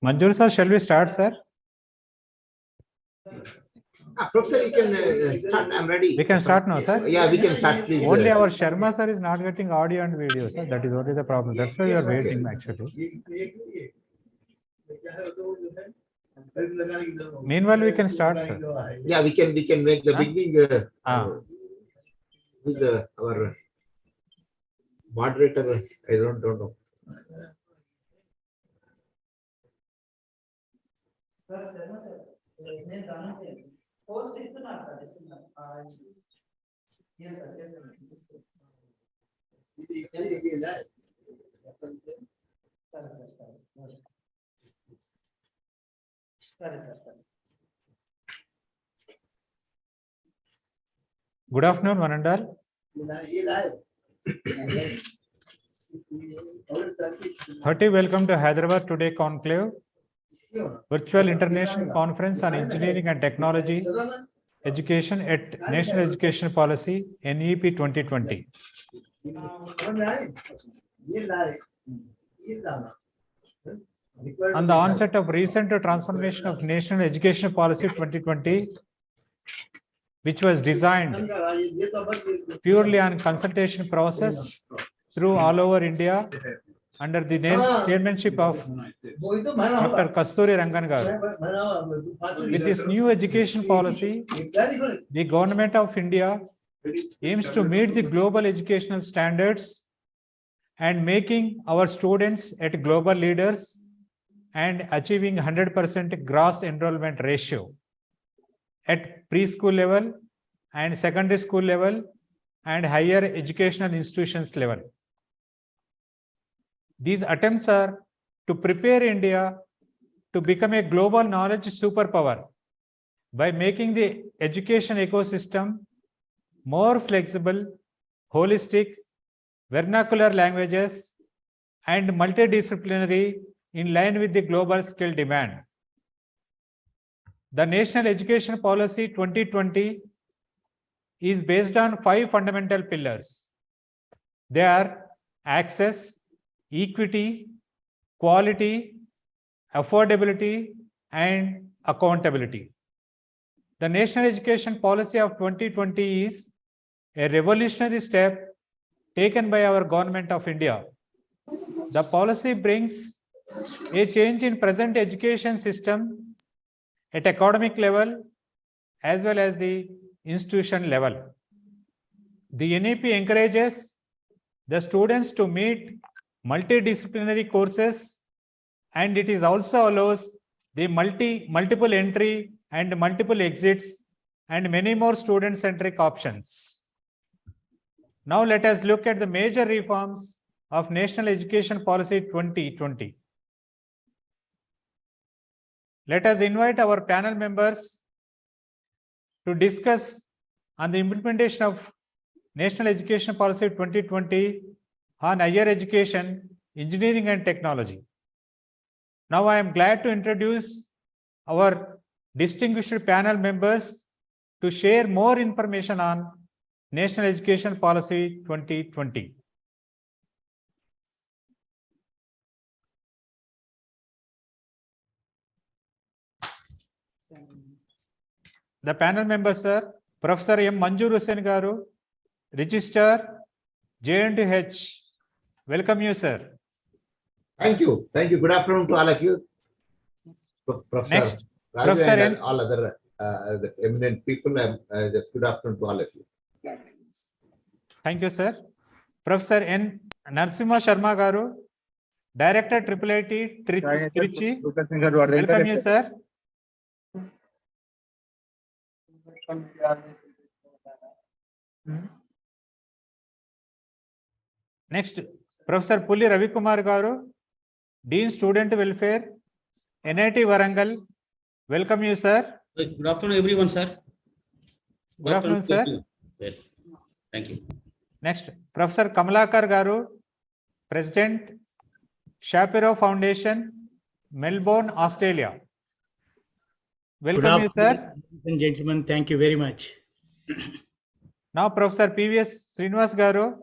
Manjur sir, shall we start, sir? Professor, you can start. I'm ready. We can start now, sir. Yeah, we can start, please. Only our Sharma sir is not getting audio and video, sir. That is only the problem. That's why we are waiting, actually. Meanwhile, we can start, sir. Yeah, we can make the beginning. Who's our moderator? I don't know. Good afternoon, one and all. Hearty welcome to Hyderabad Today Conclave, Virtual International Conference on Engineering and Technology Education at National Education Policy, NEP 2020. On the onset of recent transformation of National Education Policy 2020, which was designed purely on consultation process through all over India under the chairmanship of Dr. Kasturi Rangan garu. With this new education policy, the government of India aims to meet the global educational standards and making our students at global leaders and achieving 100% gross enrollment ratio at preschool level and secondary school level and higher educational institutions level. These attempts are to prepare India to become a global knowledge superpower by making the education ecosystem more flexible, holistic, vernacular languages, and multidisciplinary in line with the global skill demand. The National Education Policy 2020 is based on 5 fundamental pillars. They are access, equity, quality, affordability, and accountability. The National Education Policy of 2020 is a revolutionary step taken by our government of India. The policy brings a change in present education system at academic level as well as the institution level. The NEP encourages the students to meet multidisciplinary courses, and it is also allows the multiple entry and multiple exits and many more student-centric options. Now let us look at the major reforms of National Education Policy 2020. Let us invite our panel members to discuss on the implementation of National Education Policy 2020 on higher education, engineering and technology. Now I am glad to introduce our distinguished panel members to share more information on National Education Policy 2020. The panel members are Professor M. Manjur Hussain garu, Registrar, J&H. Welcome you, sir. Thank you. Thank you. Good afternoon to all of you. Professor Next, Raju Professor and N. all other the eminent people. Just good afternoon to all of you. Thank you, sir. Professor N. Narasimha Sharma garu, Director IIIT Trichy. Welcome you, sir. Next, Professor Pulli Ravi Kumar garu, Dean Student Welfare, NIT Warangal. Welcome you, sir. Good afternoon, everyone, sir. Good afternoon, sir. Yes, thank you. Next, Professor Kamalakar garu, President, Shapiro Foundation, Melbourne, Australia. Welcome you, sir. Ladies and gentlemen, thank you very much. Now, Professor PVS Srinivas garu,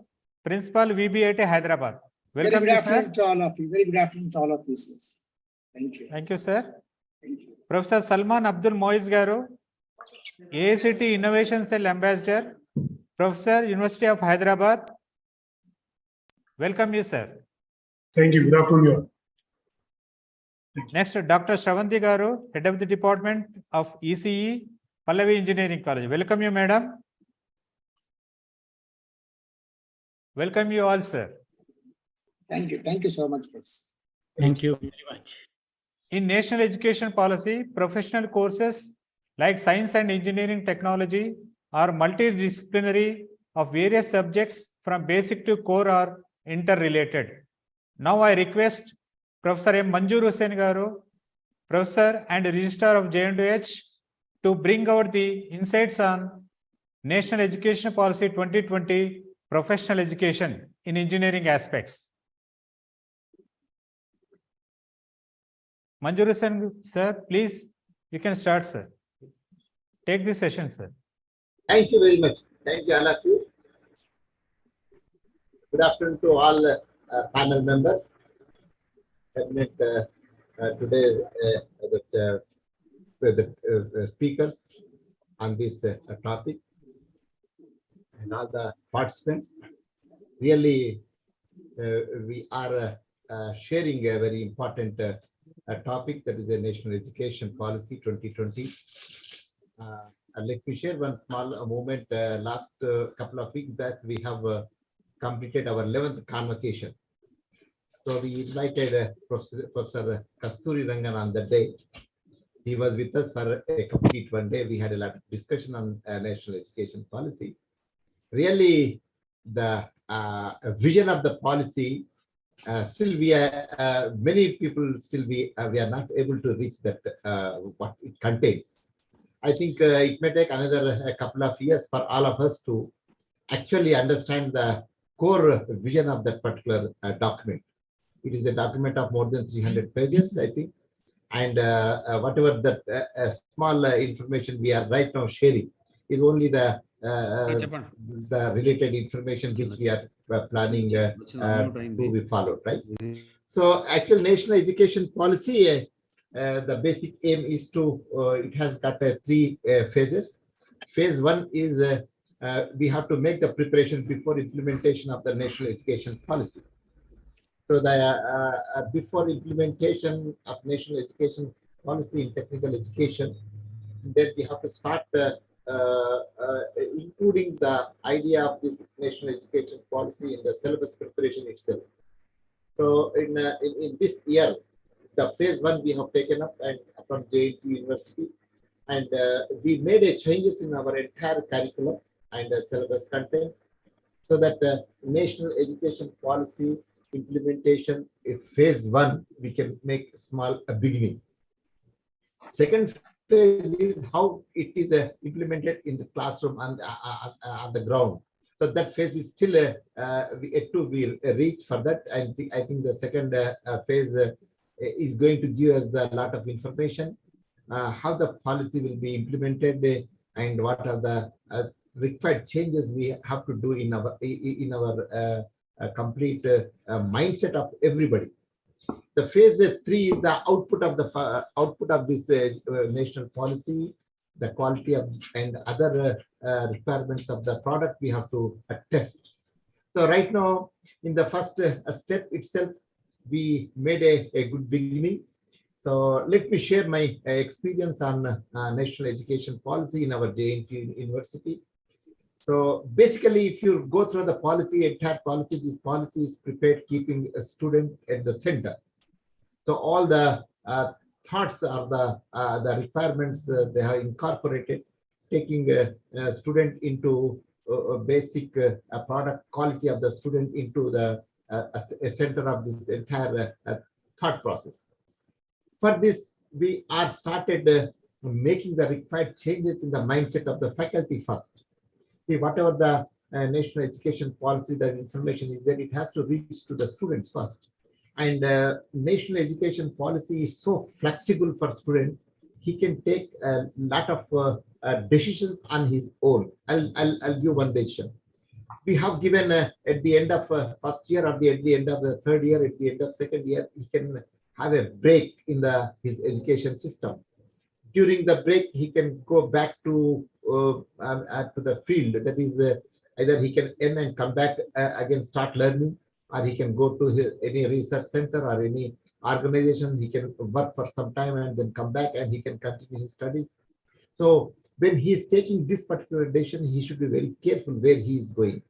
Principal VBIT Hyderabad. Welcome Very good you, afternoon sir. to all of you. Very good afternoon to all of you, sirs. Thank you, sir. Professor Salman Abdul Moiz Garu, AICT Innovation Cell Ambassador, Professor, University of Hyderabad. Welcome you, sir. Thank you. Good afternoon. Next, Dr. Shravanti Garu, Head of the Department of ECE, Pallavi Engineering College. Welcome you, madam. Welcome you all, sir. Thank you. Thank you so much, Professor. Thank you very much. In national education policy, professional courses like science and engineering technology are multidisciplinary of various subjects from basic to core are interrelated. Now I request Professor M. Manjur Hussain Garu, Professor and Registrar of JNDH, to bring out the insights on National Education Policy 2020 professional education in engineering aspects. Manjur Hussain, sir, please, you can start, sir. Take this session, sir. Thank you very much. Thank you, all of you. Good afternoon to all panel members. Today, the speakers on this topic and all the participants. Really, we are sharing a very important topic, that is a National Education Policy 2020. Let me share one small moment. Last couple of weeks that we have completed our 11th convocation. So we invited Professor Kasturi Rangan on that day. He was with us for a complete one day. We had a lot of discussion on national education policy. Really, the vision of the policy, still we are, many people still we are not able to reach that, what it contains. I think it may take another couple of years for all of us to actually understand the core vision of that particular document. It is a document of more than 300 pages, I think. And whatever that small information we are right now sharing is only the related information which we are planning to be followed, right? So actual national education policy, the basic aim is to, it has got three phases. Phase one is we have to make the preparation before implementation of the national education policy. So the before implementation of national education policy in technical education, then we have to start including the idea of this national education policy in the syllabus preparation itself. So in this year, the phase one we have taken up and from JNT University, and we made a changes in our entire curriculum and syllabus content, so that national education policy implementation in phase one we can make small beginning. Second phase is how it is implemented in the classroom and on the ground. So that phase is still yet to be reached for that. And I think the second phase is going to give us a lot of information, how the policy will be implemented and what are the required changes we have to do in our complete mindset of everybody. The phase three is the output of this national policy, the quality of and other requirements of the product we have to test. So right now, in the first step itself, we made a good beginning. So let me share my experience on national education policy in our JNT University. So basically, if you go through the policy, entire policy, this policy is prepared keeping a student at the center. So all the thoughts of the requirements they have incorporated, taking a student into a basic product quality of the student into the center of this entire thought process. For this, we are started making the required changes in the mindset of the faculty first. See, whatever the national education policy, that information is there, it has to reach to the students first. And national education policy is so flexible for students, he can take a lot of decisions on his own. I'll give one decision. We have given at the end of first year, or at the end of the third year, at the end of second year, he can have a break in his education system. During the break, he can go back to the field. That is, either he can end and come back again, start learning, or he can go to any research center or any organization. He can work for some time and then come back and he can continue his studies. So when he is taking this particular decision, he should be very careful where he is going,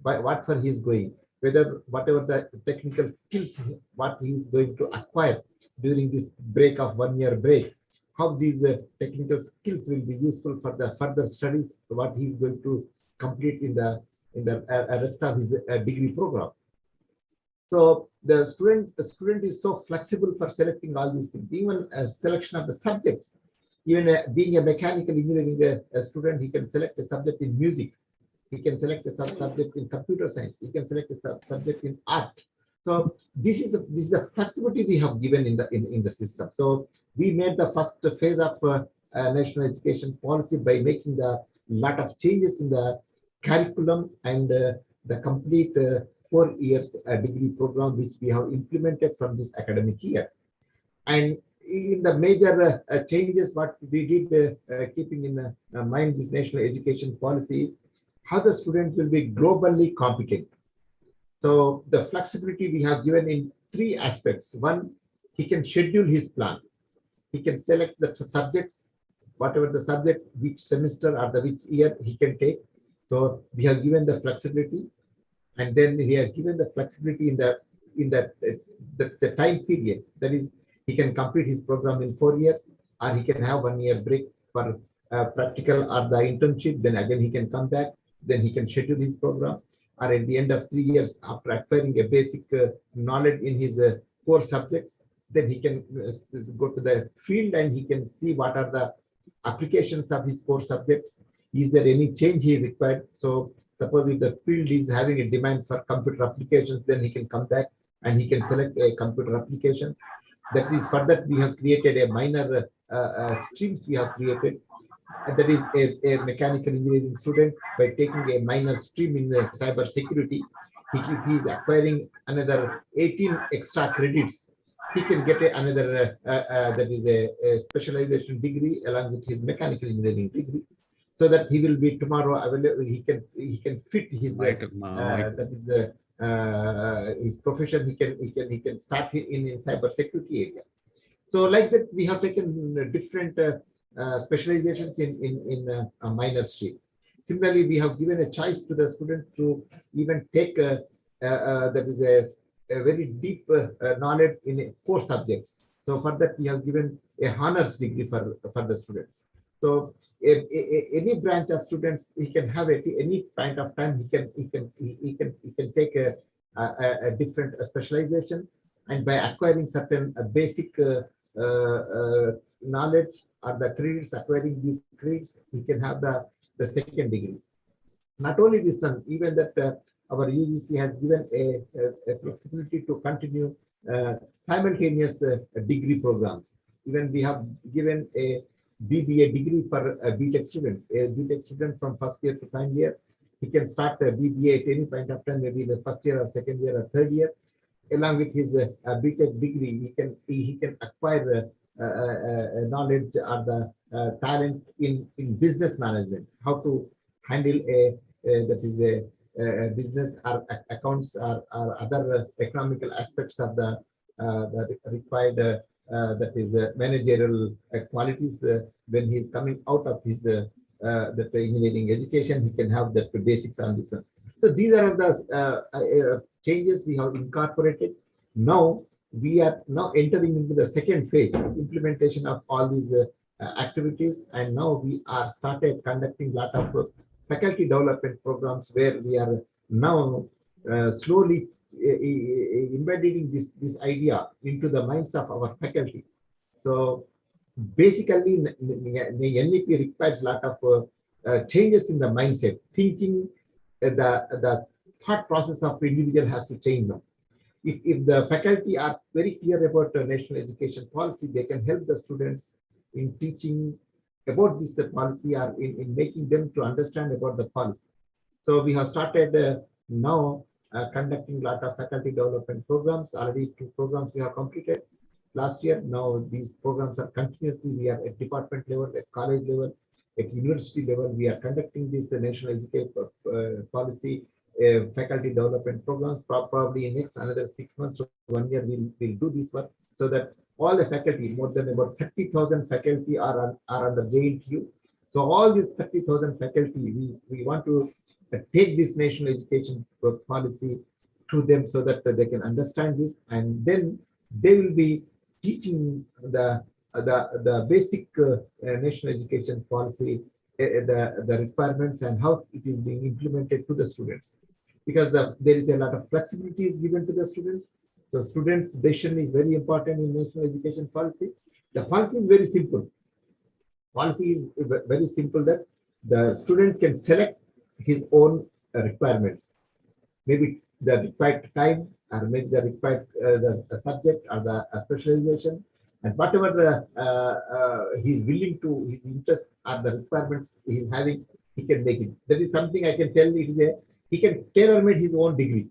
by what for he is going, whether whatever the technical skills what he is going to acquire during this break of 1 year break, how these technical skills will be useful for the further studies, what he is going to complete in the rest of his degree program. So the student is so flexible for selecting all these things, even a selection of the subjects. Even being a mechanical engineering a student, he can select a subject in music. He can select a subject in computer science. He can select a subject in art. So this is the flexibility we have given in the system. So we made the first phase of national education policy by making the lot of changes in the curriculum and the complete 4 years degree program which we have implemented from this academic year. And in the major changes what we did, keeping in mind this national education policy, how the student will be globally competent. So the flexibility we have given in 3 aspects. One, he can schedule his plan. He can select the subjects, whatever the subject, which semester or which year he can take. So we have given the flexibility, and then we have given the flexibility in the time period. That is, he can complete his program in 4 years, or he can have 1 year break for practical or the internship. Then again he can come back. Then he can schedule his program. Or at the end of 3 years, after acquiring a basic knowledge in his core subjects, then he can go to the field and he can see what are the applications of his core subjects. Is there any change he required? So suppose if the field is having a demand for computer applications, then he can come back and he can select a computer application. That is, for that we have created a minor streams we have created. That is a mechanical engineering student, by taking a minor stream in cyber security, if he is acquiring another 18 extra credits, he can get another that is a specialization degree along with his mechanical engineering degree, so that he will be tomorrow available. He can fit his that is his profession. He can start in cyber security area. So like that, we have taken different specializations in a minor stream. Similarly, we have given a choice to the student to even take that is a very deep knowledge in core subjects. So for that, we have given a honors degree for the students. So any branch of students, he can have at any point of time. He can take a different specialization, and by acquiring certain basic knowledge or the credits, acquiring these credits, he can have the second degree. Not only this one, even that our UGC has given a flexibility to continue simultaneous degree programs. Even we have given a BBA degree for a BTech student. A BTech student from first year to final year, he can start a BBA at any point of time, maybe the first year or second year or third year. Along with his BTech degree, he can acquire knowledge or the talent in business management, how to handle that is a business or accounts or other economical aspects of the required that is managerial qualities. When he is coming out of his that engineering education, he can have that basics on this one. So these are the changes we have incorporated. Now we are entering into the second phase, implementation of all these activities, and now we are started conducting a lot of faculty development programs, where we are now slowly embedding this idea into the minds of our faculty. So basically, NEP requires a lot of changes in the mindset, thinking. The thought process of individual has to change now. If the faculty are very clear about the national education policy, they can help the students in teaching about this policy, or in making them to understand about the policy. So we have started now conducting a lot of faculty development programs. Already 2 programs we have completed. last year. Now these programs are continuously, we are at department level, at college level, at university level, we are conducting this national education policy faculty development programs. Probably in next another 6 months to 1 year, we'll do this work so that all the faculty, more than about 30,000 faculty are under JNTU. So all these 30,000 faculty, we want to take this national education policy to them so that they can understand this, and then they will be teaching the basic national education policy, the requirements and how it is being implemented to the students, because there is a lot of flexibility is given to the students. So students' decision is very important in national education policy. The policy is very simple. Policy is very simple that the student can select his own requirements, maybe the required time, or maybe the required the subject or the specialization, and whatever he's willing to, his interest or the requirements he's having, he can make it. That is something I can tell. It is he can tailor make his own degree.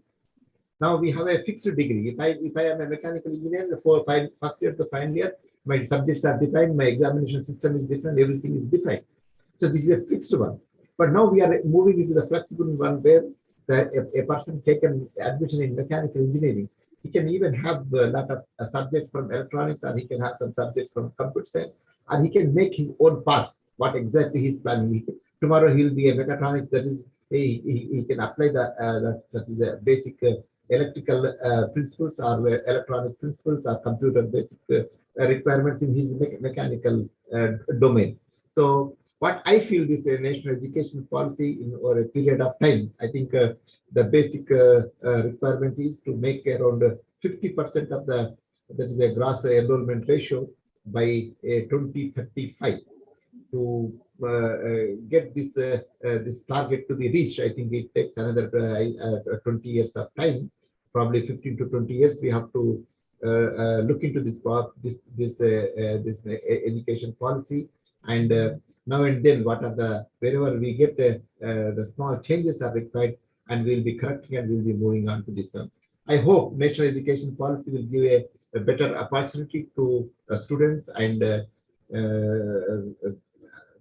Now we have a fixed degree. If I am a mechanical engineer, first year to final year, my subjects are defined, my examination system is different, everything is defined. So this is a fixed one. But now we are moving into the flexible one where a person taken admission in mechanical engineering, he can even have a lot of subjects from electronics, or he can have some subjects from computer science, and he can make his own path, what exactly he's planning. Tomorrow he will be a mechatronics, that is, he can apply that is a basic electrical principles or electronic principles or computer basic requirements in his mechanical domain. So what I feel this national education policy in over a period of time, I think the basic requirement is to make around 50% of that is a gross enrollment ratio by 2035. To get this target to be reached, I think it takes another 20 years of time, probably 15 to 20 years. We have to look into this education policy, and now and then what are the, wherever we get the small changes are required, and we'll be correcting and we'll be moving on to this one. I hope national education policy will give a better opportunity to students and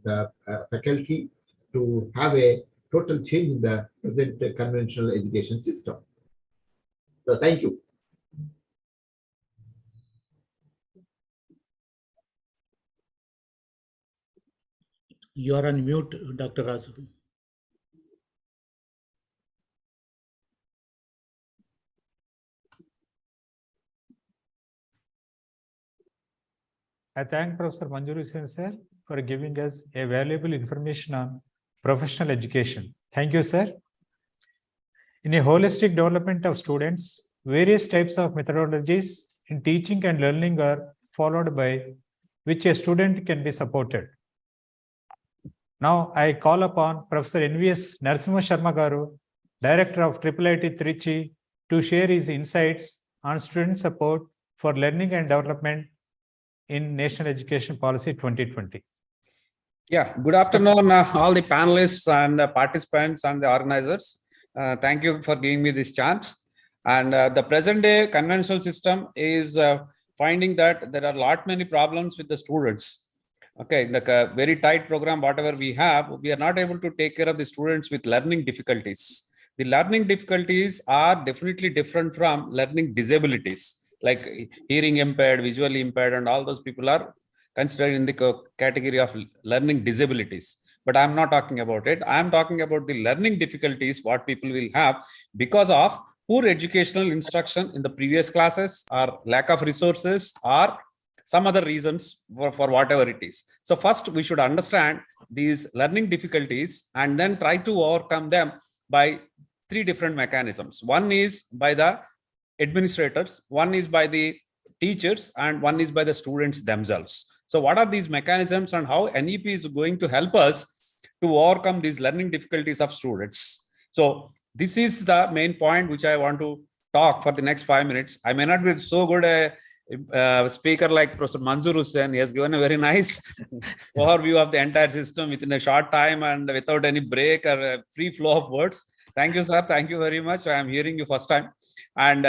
the faculty to have a total change in the present conventional education system. So thank you. You are on mute, Dr. Razu. I thank Professor Manjuru Sen sir for giving us a valuable information on professional education. Thank you, sir. In a holistic development of students, various types of methodologies in teaching and learning are followed by which a student can be supported. Now I call upon Professor NVS Narasimha Sharma Garu, Director of IIIT Trichy, to share his insights on student support for learning and development in National Education Policy 2020. Yeah, good afternoon, all the panelists and participants and the organizers. Thank you for giving me this chance. And the present day conventional system is finding that there are many problems with the students. Okay, like a very tight program, whatever we have, we are not able to take care of the students with learning difficulties. The learning difficulties are definitely different from learning disabilities, like hearing impaired, visually impaired, and all those people are considered in the category of learning disabilities. But I'm not talking about it. I'm talking about the learning difficulties, what people will have because of poor educational instruction in the previous classes, or lack of resources, or some other reasons for whatever it is. So first we should understand these learning difficulties and then try to overcome them by three different mechanisms. One is by the administrators, one is by the teachers, and one is by the students themselves. So what are these mechanisms and how NEP is going to help us to overcome these learning difficulties of students? So this is the main point which I want to talk for the next 5 minutes. I may not be so good a speaker like Professor Manjuru Sen. He has given a very nice overview of the entire system within a short time and without any break or a free flow of words. Thank you, sir. Thank you very much. I am hearing you first time. And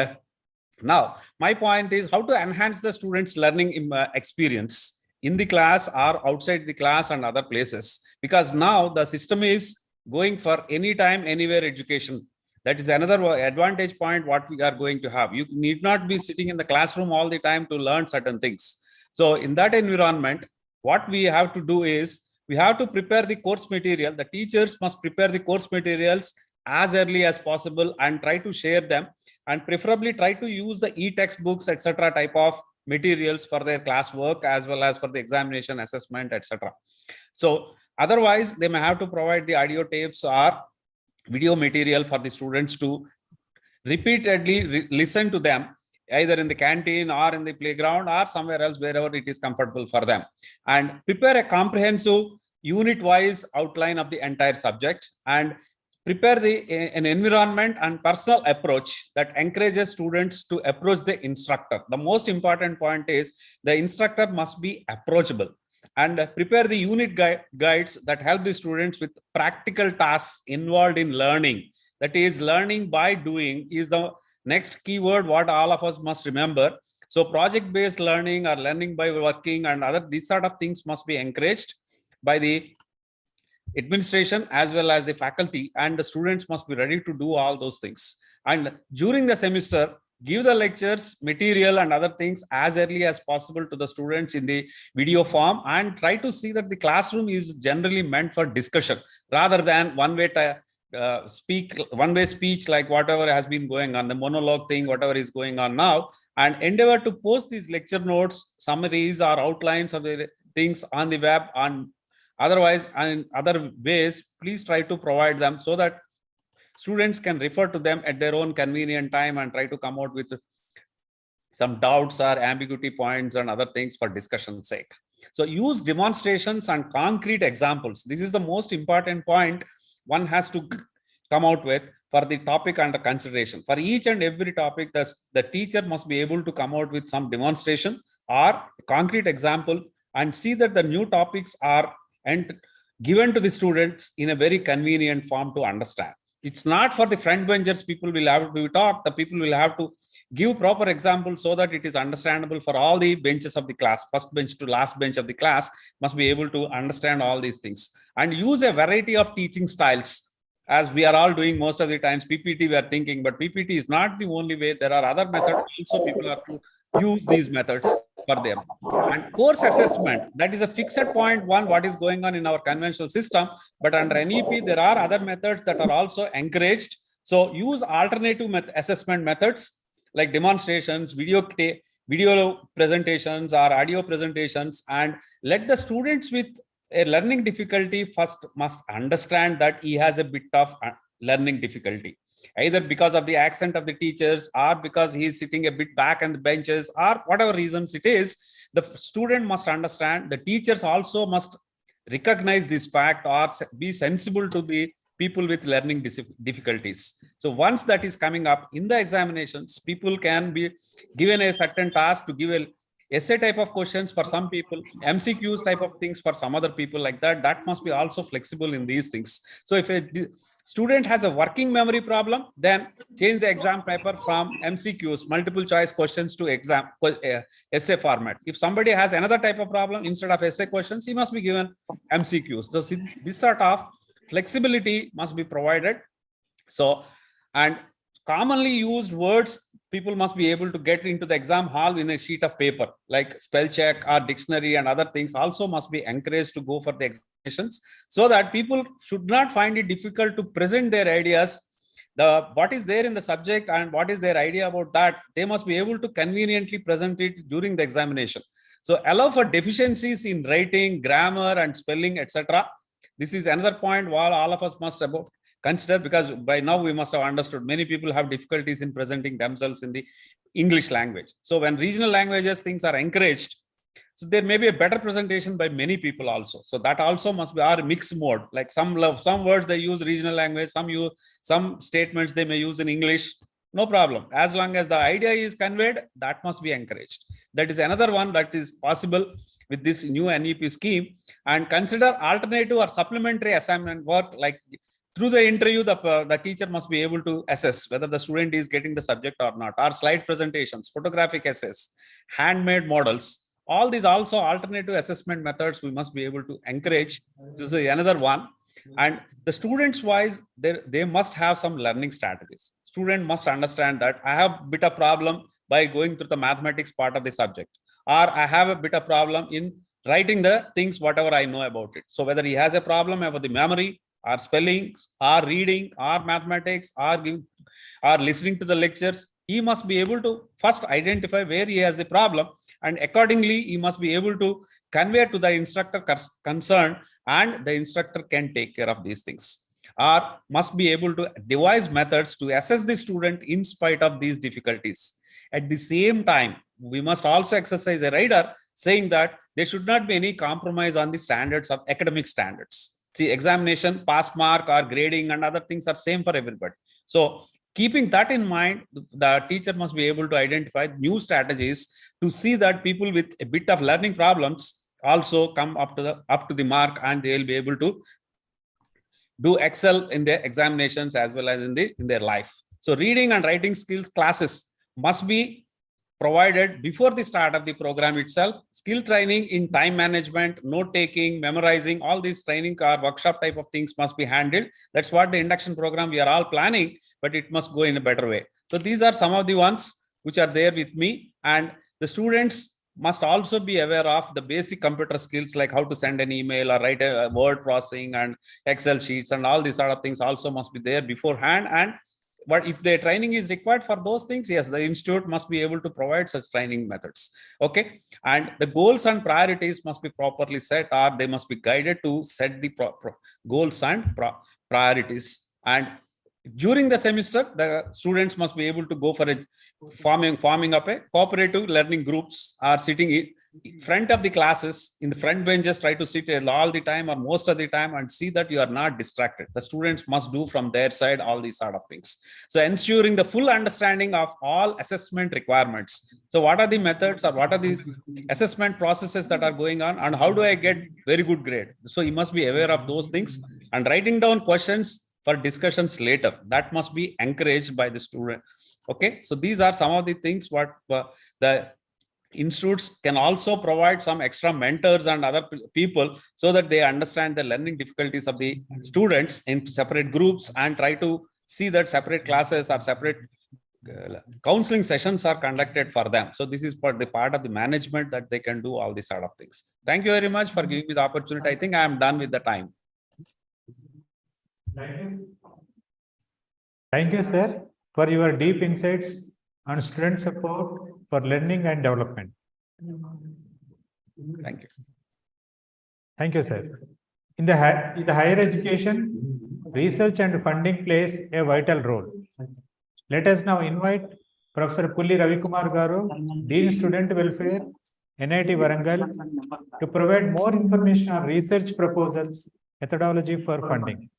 Now, my point is how to enhance the students' learning experience in the class or outside the class and other places. Because now the system is going for anytime, anywhere education. That is another advantage point what we are going to have. You need not be sitting in the classroom all the time to learn certain things. So in that environment, what we have to do is we have to prepare the course material. The teachers must prepare the course materials as early as possible and try to share them, and preferably try to use the e-textbooks, etc. type of materials for their classwork as well as for the examination, assessment, etc. So otherwise, they may have to provide the audio tapes or video material for the students to repeatedly listen to them, either in the canteen or in the playground or somewhere else, wherever it is comfortable for them, and prepare a comprehensive unit-wise outline of the entire subject, and prepare an environment and personal approach that encourages students to approach the instructor. The most important point is the instructor must be approachable, and prepare the unit guides that help the students with practical tasks involved in learning. That is, learning by doing is the next keyword what all of us must remember. So project-based learning or learning by working and other these sort of things must be encouraged by the administration as well as the faculty, and the students must be ready to do all those things. And during the semester, give the lectures, material and other things as early as possible to the students in the video form, and try to see that the classroom is generally meant for discussion rather than one-way speech like whatever has been going on, the monologue thing, whatever is going on now, and endeavor to post these lecture notes, summaries or outlines of the things on the web. On otherwise, and other ways, please try to provide them so that students can refer to them at their own convenient time and try to come out with some doubts or ambiguity points and other things for discussion's sake. So use demonstrations and concrete examples. This is the most important point one has to come out with for the topic under consideration. For each and every topic, the teacher must be able to come out with some demonstration or concrete example and see that the new topics are given to the students in a very convenient form to understand. It's not for the front benchers. People will have to talk. The people will have to give proper examples so that it is understandable for all the benches of the class. First bench to last bench of the class must be able to understand all these things, and use a variety of teaching styles. As we are all doing most of the times, PPT we are thinking, but PPT is not the only way. There are other methods also. People have to use these methods for them. And course assessment, that is a fixed point one, what is going on in our conventional system, but under NEP there are other methods that are also encouraged. So use alternative assessment methods like demonstrations, video presentations or audio presentations, and let the students with a learning difficulty first must understand that he has a bit of learning difficulty, either because of the accent of the teachers or because he is sitting a bit back on the benches or whatever reasons it is. The student must understand. The teachers also must recognize this fact or be sensible to the people with learning difficulties. So once that is coming up in the examinations, people can be given a certain task to give a essay type of questions for some people, MCQs type of things for some other people, like that. That must be also flexible in these things. So if a student has a working memory problem, then change the exam paper from MCQs, multiple choice questions, to essay format. If somebody has another type of problem, instead of essay questions, he must be given MCQs. So this sort of flexibility must be provided. So, and commonly used words, people must be able to get into the exam hall in a sheet of paper, like spell check or dictionary and other things also must be encouraged to go for the examinations, so that people should not find it difficult to present their ideas. What is there in the subject and what is their idea about that, they must be able to conveniently present it during the examination. So allow for deficiencies in writing, grammar and spelling, etc. This is another point all of us must consider, because by now we must have understood many people have difficulties in presenting themselves in the English language. So when regional languages things are encouraged, so there may be a better presentation by many people also. So that also must be our mixed mode. Like some words they use regional language, some statements they may use in English. No problem. As long as the idea is conveyed, that must be encouraged. That is another one that is possible with this new NEP scheme. And consider alternative or supplementary assignment work, like through the interview, the teacher must be able to assess whether the student is getting the subject or not. Or slide presentations, photographic essays, handmade models, all these also alternative assessment methods we must be able to encourage. This is another one. And the students wise, they must have some learning strategies. Student must understand that I have a bit of problem by going through the mathematics part of the subject, or I have a bit of problem in writing the things, whatever I know about it. So whether he has a problem about the memory or spelling or reading or mathematics or listening to the lectures, he must be able to first identify where he has the problem, and accordingly he must be able to convey to the instructor concerned, and the instructor can take care of these things, or must be able to devise methods to assess the student in spite of these difficulties. At the same time, we must also exercise a radar saying that there should not be any compromise on the standards of academic standards. See, examination, pass mark or grading and other things are same for everybody. So keeping that in mind, the teacher must be able to identify new strategies to see that people with a bit of learning problems also come up to the mark, and they will be able to do excel in their examinations as well as in their life. So reading and writing skills classes must be provided before the start of the program itself. Skill training in time management, note taking, memorizing, all these training or workshop type of things must be handled. That's what the induction program we are all planning, but it must go in a better way. So these are some of the ones which are there with me, and the students must also be aware of the basic computer skills like how to send an email or write a word processing and Excel sheets, and all these sort of things also must be there beforehand. And but if the training is required for those things, yes, the institute must be able to provide such training methods. Okay. And the goals and priorities must be properly set, or they must be guided to set the goals and priorities. And during the semester, the students must be able to go for a forming up a cooperative learning groups, or sitting in front of the classes in the front benches, try to sit all the time or most of the time and see that you are not distracted. The students must do from their side all these sort of things. So ensuring the full understanding of all assessment requirements. So what are the methods, or what are these assessment processes that are going on, and how do I get very good grade? So you must be aware of those things, and writing down questions for discussions later, that must be encouraged by the student. Okay, so these are some of the things what the institutes can also provide some extra mentors and other people, so that they understand the learning difficulties of the students in separate groups, and try to see that separate classes or separate counseling sessions are conducted for them. So this is part of the management that they can do all these sort of things. Thank you very much for giving me the opportunity. I think I am done with the time. Thank you, sir, for your deep insights on student support for learning and development. Thank you. Thank you, sir. In the higher education, research and funding plays a vital role. Let us now invite Professor Pulli Ravikumar Garu, Dean Student Welfare, NIT Warangal, to provide more information on research proposals, methodology for funding.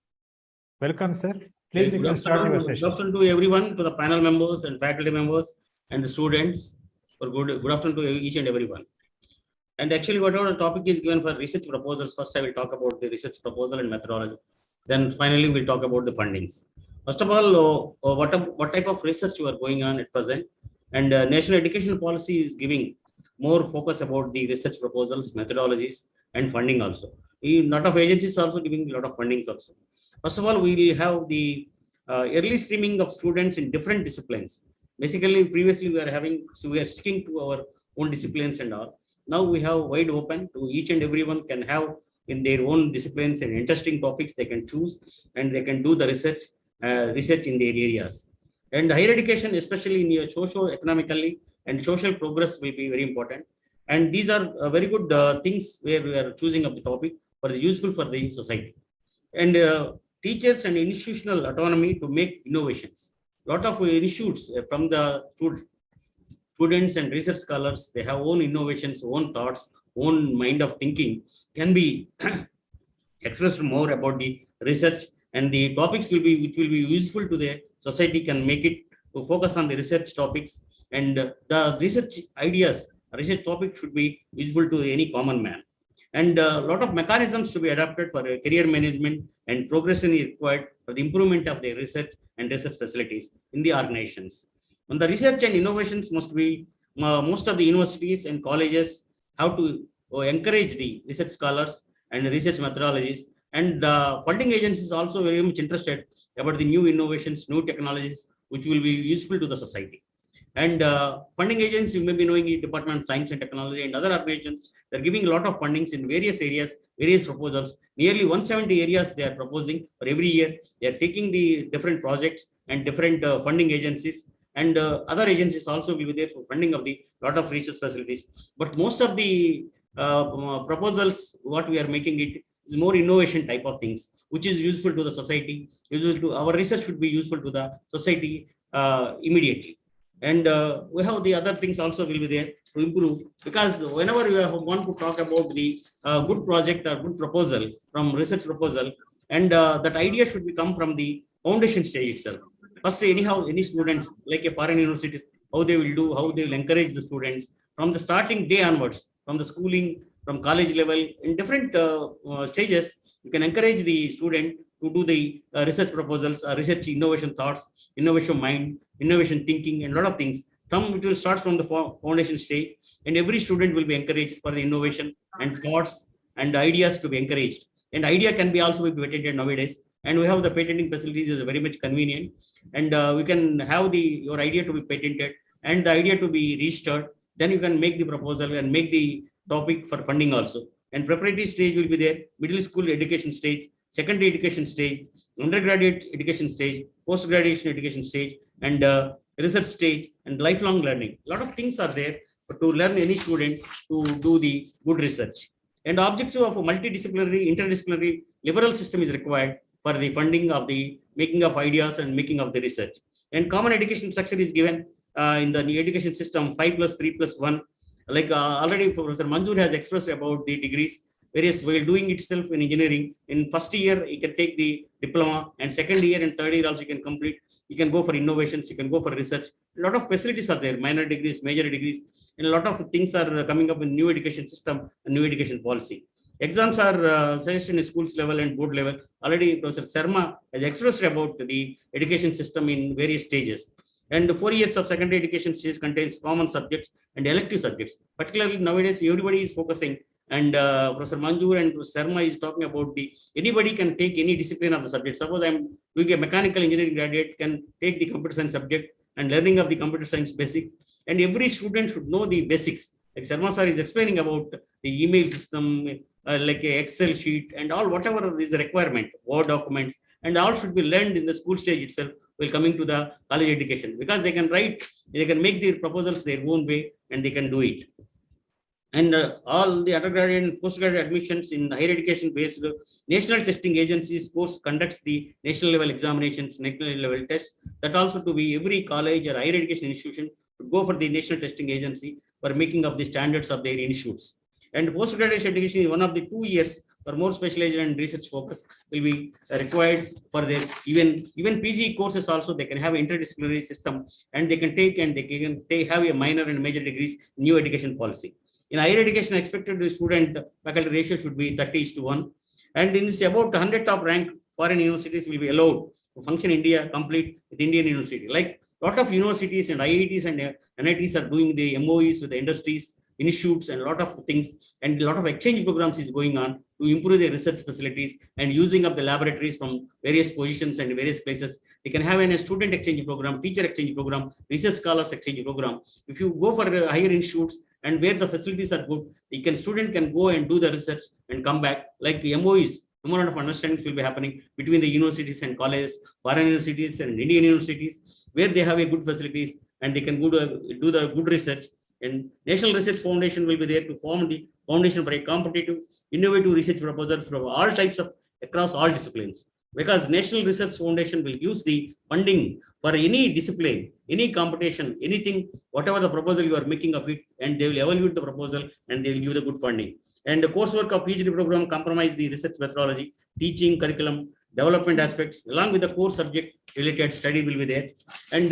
Welcome, sir. Please, you can start your session. Good afternoon to everyone, to the panel members and faculty members and the students. Good afternoon to each and everyone. And actually, whatever the topic is given for research proposals, first I will talk about the research proposal and methodology. Then finally, we'll talk about the fundings. First of all, what type of research you are going on at present? And national education policy is giving more focus about the research proposals, methodologies, and funding also. A lot of agencies also giving a lot of fundings also. First of all, we will have the early streaming of students in different disciplines. Basically, previously we are sticking to our own disciplines and all. Now we have wide open to each and everyone can have in their own disciplines and interesting topics they can choose, and they can do the research in their areas. And higher education, especially in your socio-economically and social progress, will be very important. And these are very good things where we are choosing of the topic for the useful for the society. And teachers and institutional autonomy to make innovations. A lot of institutes from the students and research scholars, they have own innovations, own thoughts, own mind of thinking can be expressed more about the research, and the topics which will be useful to the society can make it to focus on the research topics, and the research ideas, research topic should be useful to any common man. And a lot of mechanisms to be adapted for career management and progression is required for the improvement of the research and research facilities in the organizations. And the research and innovations must be, most of the universities and colleges have to encourage the research scholars and research methodologies. And the funding agencies also very much interested about the new innovations, new technologies, which will be useful to the society. And funding agents, you may be knowing the Department of Science and Technology and other organizations, they're giving a lot of fundings in various areas, various proposals. Nearly 170 areas they are proposing for every year. They are taking the different projects and different funding agencies, and other agencies also will be there for funding of the lot of research facilities. But most of the proposals, what we are making it is more innovation type of things, which is useful to the society. Useful to our research should be useful to the society immediately. And we have the other things also will be there to improve, because whenever you want to talk about the good project or good proposal from research proposal, and that idea should come from the foundation stage itself. First, anyhow, any students like a foreign universities, how they will do, how they will encourage the students from the starting day onwards, from the schooling, from college level, in different stages, you can encourage the student to do the research proposals, research innovation thoughts, innovation mind, innovation thinking, and a lot of things. It will start from the foundation stage, and every student will be encouraged for the innovation and thoughts and ideas to be encouraged. And idea can be also be patented nowadays, and we have the patenting facilities is very much convenient, and we can have your idea to be patented and the idea to be registered. Then you can make the proposal and make the topic for funding also. And preparatory stage will be there, middle school education stage, secondary education stage, undergraduate education stage, post-graduation education stage, and research stage, and lifelong learning. A lot of things are there to learn any student to do the good research. And the objective of a multidisciplinary, interdisciplinary liberal system is required for the funding of the making of ideas and making of the research. And common education structure is given in the new education system 5+3+1. Like already Professor Manzoor has expressed about the degrees, various while doing itself in engineering. In first year, you can take the diploma, and second year and third year also you can complete. You can go for innovations, you can go for research. A lot of facilities are there, minor degrees, major degrees, and a lot of things are coming up in new education system and new education policy. Exams are suggested in schools level and board level. Already Professor Sharma has expressed about the education system in various stages. And 4 years of secondary education stage contains common subjects and elective subjects. Particularly nowadays, everybody is focusing, and Professor Manzoor and Professor Sharma is talking about anybody can take any discipline of the subject. Suppose I'm doing a mechanical engineering graduate, can take the computer science subject and learning of the computer science basics. And every student should know the basics. Like Sharma sir is explaining about the email system, like a Excel sheet, and all whatever is the requirement, Word documents, and all should be learned in the school stage itself while coming to the college education, because they can write, they can make their proposals their own way, and they can do it. And all the undergraduate and postgraduate admissions in higher education based national testing agencies course conducts the national level examinations, national level tests. That also to be every college or higher education institution to go for the national testing agency for making of the standards of their institutes. And postgraduate education is one of the 2 years for more specialized and research focus will be required for their even PG courses also. They can have interdisciplinary system, and they can take have a minor and major degrees in new education policy. In higher education, expected student faculty ratio should be 30:1. And in this about 100 top rank foreign universities will be allowed to function in India complete with Indian university. Like lot of universities and IITs and NITs are doing the MOUs with the industries, institutes, and a lot of things, and a lot of exchange programs is going on to improve the research facilities and using of the laboratories from various positions and various places. They can have a student exchange program, teacher exchange program, research scholars exchange program. If you go for higher institutes and where the facilities are good, student can go and do the research and come back. Like MOUs, memorandum of understanding will be happening between the universities and colleges, foreign universities and Indian universities, where they have a good facilities and they can go to do the good research. And National Research Foundation will be there to form the foundation for a competitive, innovative research proposal from all types of across all disciplines. Because National Research Foundation will use the funding for any discipline, any competition, anything, whatever the proposal you are making of it, and they will evaluate the proposal and they will give the good funding. And the coursework of PhD program comprise the research methodology, teaching, curriculum, development aspects, along with the core subject related study will be there. And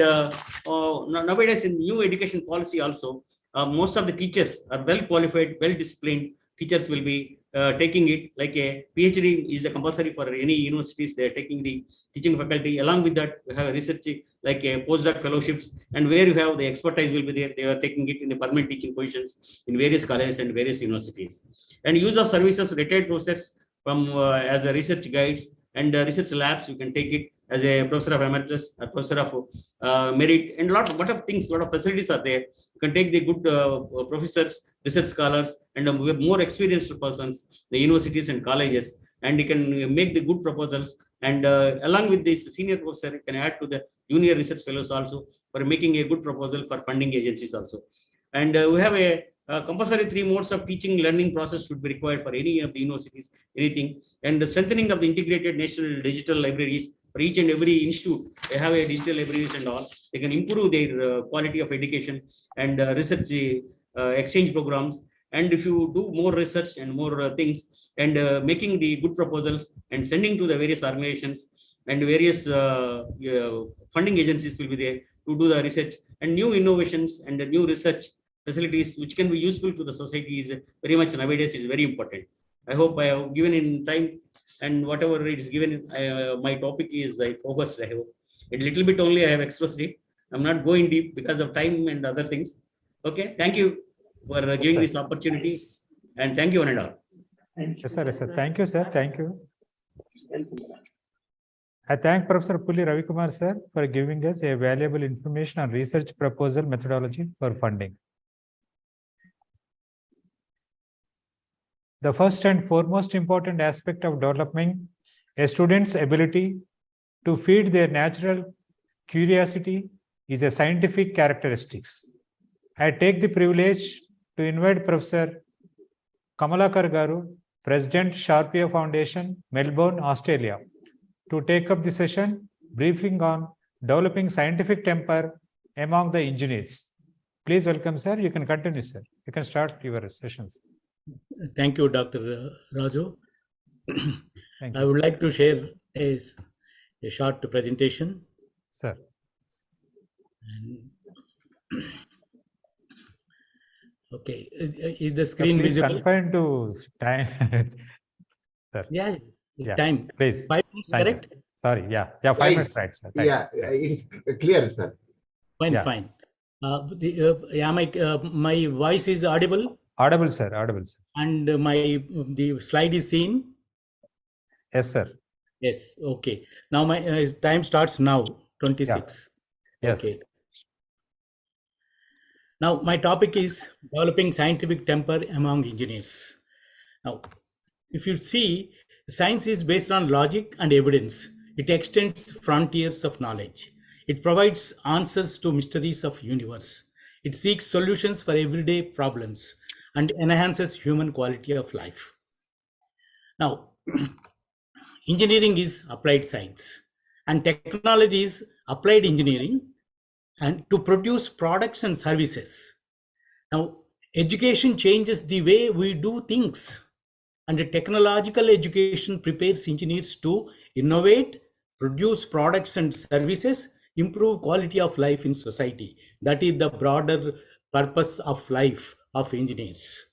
nowadays in new education policy also, most of the teachers are well qualified, well disciplined teachers will be taking it like a PhD is a compulsory for any universities. They are taking the teaching faculty. Along with that, we have a research like a postdoc fellowships, and where you have the expertise will be there. They are taking it in a permanent teaching positions in various colleges and various universities. And use of services retired professors from as a research guides and research labs. You can take it as a professor of emeritus, a professor of merit, and lot of things, lot of facilities are there. You can take the good professors, research scholars, and more experienced persons, the universities and colleges, and you can make the good proposals. And along with this senior professor, you can add to the junior research fellows also for making a good proposal for funding agencies also. And we have a compulsory 3 modes of teaching learning process should be required for any of the universities, anything. And the strengthening of the integrated national digital libraries for each and every institute. They have a digital libraries and all. They can improve their quality of education and research exchange programs. And if you do more research and more things and making the good proposals and sending to the various organizations and various funding agencies will be there to do the research, and new innovations and the new research facilities which can be useful to the society is very much nowadays is very important. I hope I have given in time, and whatever it is given, my topic is I focused. I have a little bit only I have expressed it. I'm not going deep because of time and other things. Okay, thank you for giving this opportunity, and thank you one and all. Thank you. Yes, sir. Yes, sir. Thank you, sir. Thank you. Welcome, sir. I thank Professor Pulli Ravikumar, sir, for giving us a valuable information on research proposal methodology for funding. The first and foremost important aspect of developing a student's ability to feed their natural curiosity is a scientific characteristics. I take the privilege to invite Professor Kamalakar Garu, President Sharpia Foundation, Melbourne, Australia, to take up the session briefing on developing scientific temper among the engineers. Please welcome, sir. You can continue, sir. You can start your sessions. Thank you, Dr. Raju. Thank I you, would like to share a short presentation. sir. Okay, is the Sir, screen please visible? confine to time. Sir, Yeah, yeah, time. please. 5 minutes, Thank you. correct? Sorry, yeah, 5 minutes, right, sir. Thank Yeah, you. it is clear, sir. Fine, Yeah. fine. My voice is audible Audible, sir. Audible, sir. and the slide is seen. Yes, sir. Yes, okay. Now my time starts now, 26. Yes. Okay. Now my topic is developing scientific temper among engineers. Now, if you see, science is based on logic and evidence. It extends frontiers of knowledge. It provides answers to mysteries of universe. It seeks solutions for everyday problems and enhances human quality of life. Now, engineering is applied science and technology is applied engineering and to produce products and services. Now, education changes the way we do things, and the technological education prepares engineers to innovate, produce products and services, improve quality of life in society. That is the broader purpose of life of engineers.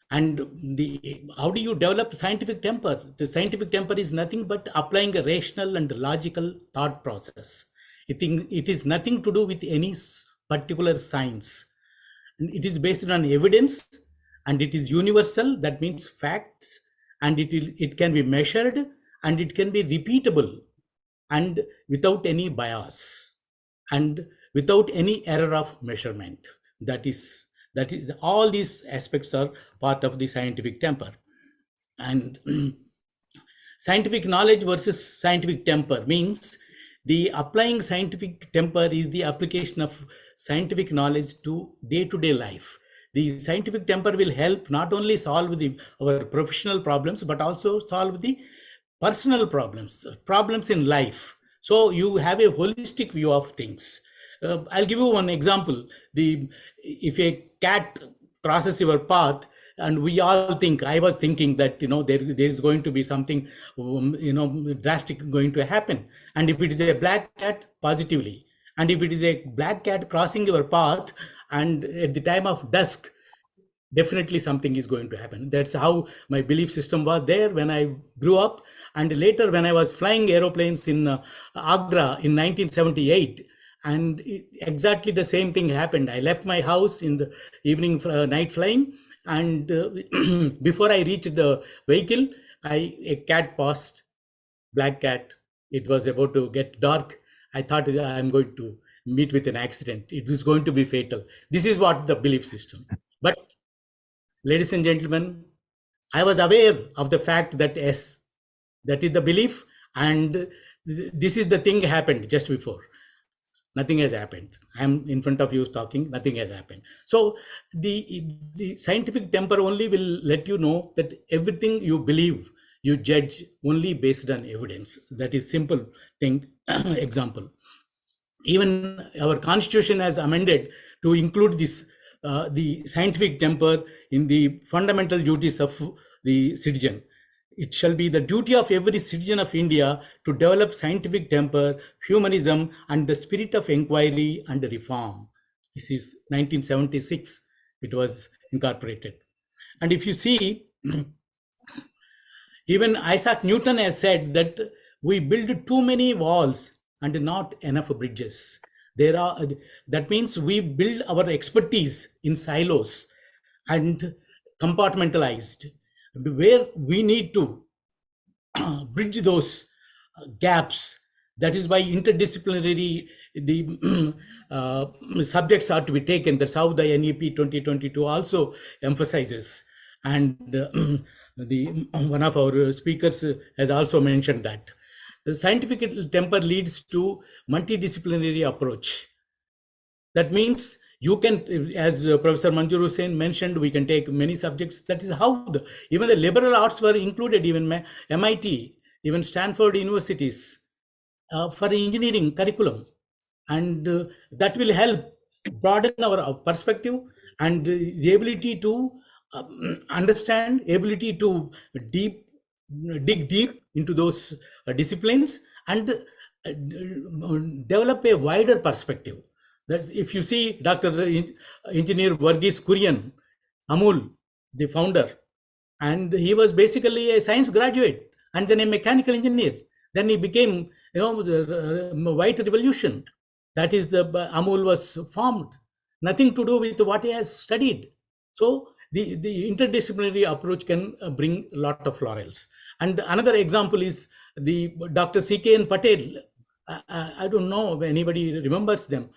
And how do you develop scientific temper? The scientific temper is nothing but applying a rational and logical thought process. It is nothing to do with any particular science. It is based on evidence and it is universal. That means facts, and it can be measured and it can be repeatable and without any bias and without any error of measurement. That is all these aspects are part of the scientific temper. And scientific knowledge versus scientific temper means the applying scientific temper is the application of scientific knowledge to day-to-day life. The scientific temper will help not only solve our professional problems, but also solve the personal problems in life. So you have a holistic view of things. I'll give you one example. If a cat crosses your path, and we all think, I was thinking that there's going to be something drastic going to happen. And if it is a black cat, positively. And if it is a black cat crossing your path, and at the time of dusk, definitely something is going to happen. That's how my belief system was there when I grew up. And later, when I was flying aeroplanes in Agra in 1978, and exactly the same thing happened. I left my house in the evening night flying, and before I reached the vehicle, a cat passed, black cat. It was about to get dark. I thought I'm going to meet with an accident. It was going to be fatal. This is what the belief system. But ladies and gentlemen, I was aware of the fact that yes, that is the belief, and this is the thing happened just before. Nothing has happened. I'm in front of you talking, nothing has happened. So the scientific temper only will let you know that everything you believe, you judge only based on evidence. That is simple thing. Example. Even our constitution has amended to include this, the scientific temper in the fundamental duties of the citizen. It shall be the duty of every citizen of India to develop scientific temper, humanism, and the spirit of inquiry and reform. This is 1976, it was incorporated. And if you see, even Isaac Newton has said that we build too many walls and not enough bridges. That means we build our expertise in silos and compartmentalized, where we need to bridge those gaps. That is why interdisciplinary the subjects are to be taken. That's how the NEP 2022 also emphasizes. And the one of our speakers has also mentioned that the scientific temper leads to multidisciplinary approach. That means you can, as Professor Manjur Hussain mentioned, we can take many subjects. That is how even the liberal arts were included, even MIT, even Stanford universities for engineering curriculum. And that will help broaden our perspective and the ability to understand, ability to dig deep into those disciplines and develop a wider perspective. That if you see Dr. Engineer Varghese Kurian, Amul, the founder, and he was basically a science graduate and then a mechanical engineer. Then he became, the white revolution. That is the Amul was formed. Nothing to do with what he has studied. So the interdisciplinary approach can bring a lot of laurels. And another example is the Dr. C.K.N. Patel. I don't know if anybody remembers him.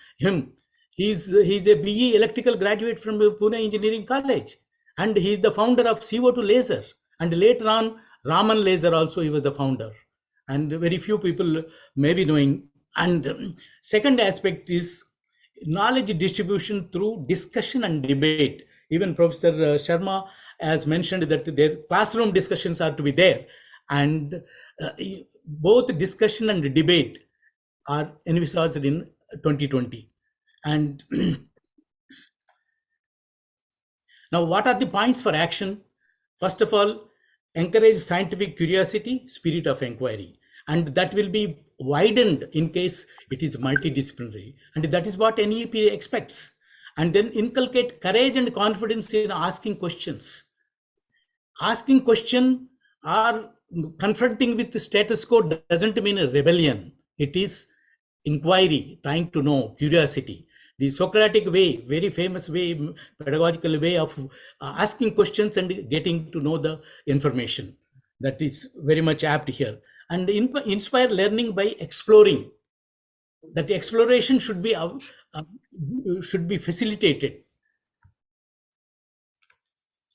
He's a BE electrical graduate from Pune Engineering College, and he's the founder of CO2 laser. And later on, Raman laser also he was the founder. And very few people may be knowing. And second aspect is knowledge distribution through discussion and debate. Even Professor Sharma has mentioned that their classroom discussions are to be there. And both discussion and debate are envisaged in 2020. And now, what are the points for action? First of all, encourage scientific curiosity, spirit of inquiry, and that will be widened in case it is multidisciplinary. And that is what NEP expects. And then inculcate courage and confidence in asking questions. Asking question or confronting with the status quo doesn't mean a rebellion. It is inquiry, trying to know, curiosity. The Socratic way, very famous way, pedagogical way of asking questions and getting to know the information. That is very much apt here. And inspire learning by exploring. That exploration should be facilitated.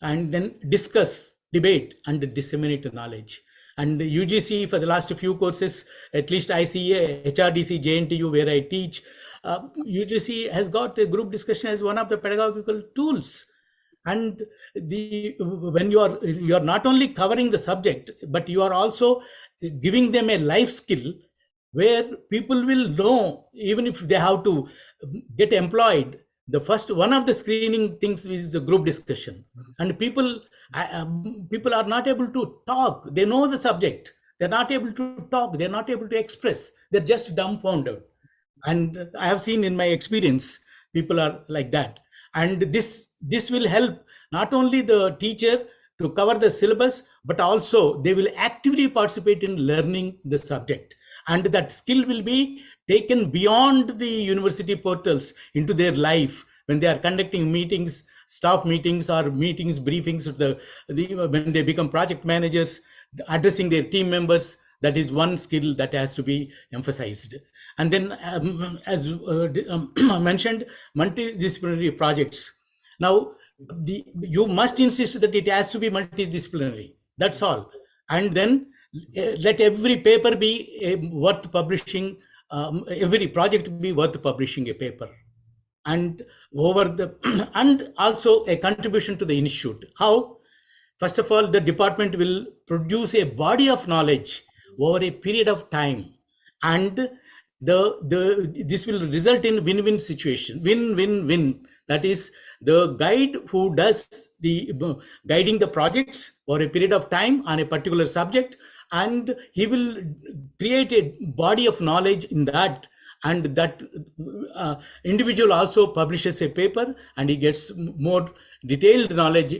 And then discuss, debate, and disseminate the knowledge. And UGC for the last few courses, at least I see HRDC, JNTU, where I teach, UGC has got a group discussion as one of the pedagogical tools. And when you are not only covering the subject, but you are also giving them a life skill where people will know, even if they have to get employed, the first one of the screening things is a group discussion. And people are not able to talk. They know the subject. They're not able to talk. They're not able to express. They're just dumbfounded. And I have seen in my experience, people are like that. And this will help not only the teacher to cover the syllabus, but also they will actively participate in learning the subject. And that skill will be taken beyond the university portals into their life when they are conducting meetings, staff meetings or meetings, briefings, when they become project managers, addressing their team members. That is one skill that has to be emphasized. And then, as mentioned, multidisciplinary projects. Now, you must insist that it has to be multidisciplinary. That's all. And then let every paper be worth publishing. Every project be worth publishing a paper. And and also a contribution to the institute. How? First of all, the department will produce a body of knowledge over a period of time, and this will result in win-win situation. Win-win-win. That is, the guide who does the guiding the projects for a period of time on a particular subject, and he will create a body of knowledge in that, and that individual also publishes a paper and he gets more detailed knowledge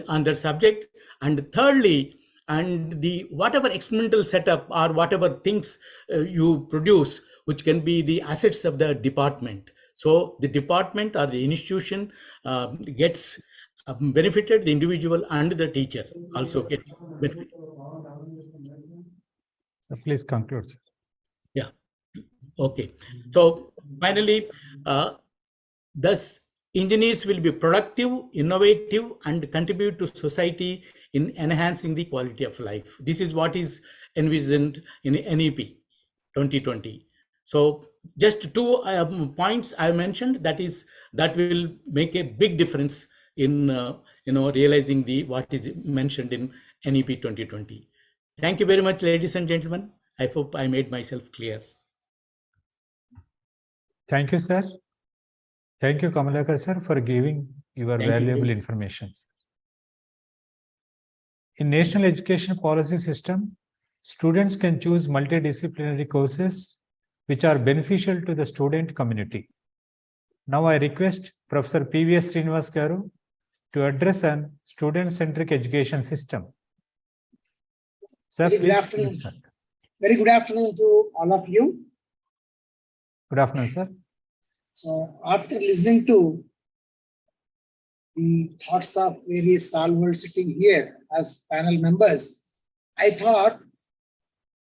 on the subject. And thirdly, and the whatever experimental setup or whatever things you produce, which can be the assets of the department. So the department or the institution gets benefited, the individual and the teacher also gets benefited. Please conclude, sir. Yeah. Okay. So finally, thus engineers will be productive, innovative, and contribute to society in enhancing the quality of life. This is what is envisioned in NEP 2020. So just two points I mentioned, that will make a big difference in realizing what is mentioned in NEP 2020. Thank you very much, ladies and gentlemen. I hope I made myself clear. Thank you, sir. Thank you, Kamalakar sir, for giving your Thank you. valuable information. In National Education Policy System, students can choose multidisciplinary courses which are beneficial to the student community. Now I request Professor P.V.S. Srinivas Garu to address an student-centric education system. Sir, Very good please afternoon. start. Very good afternoon to all of you. Good afternoon, sir. So after listening to the thoughts of various stalwarts sitting here as panel members, I thought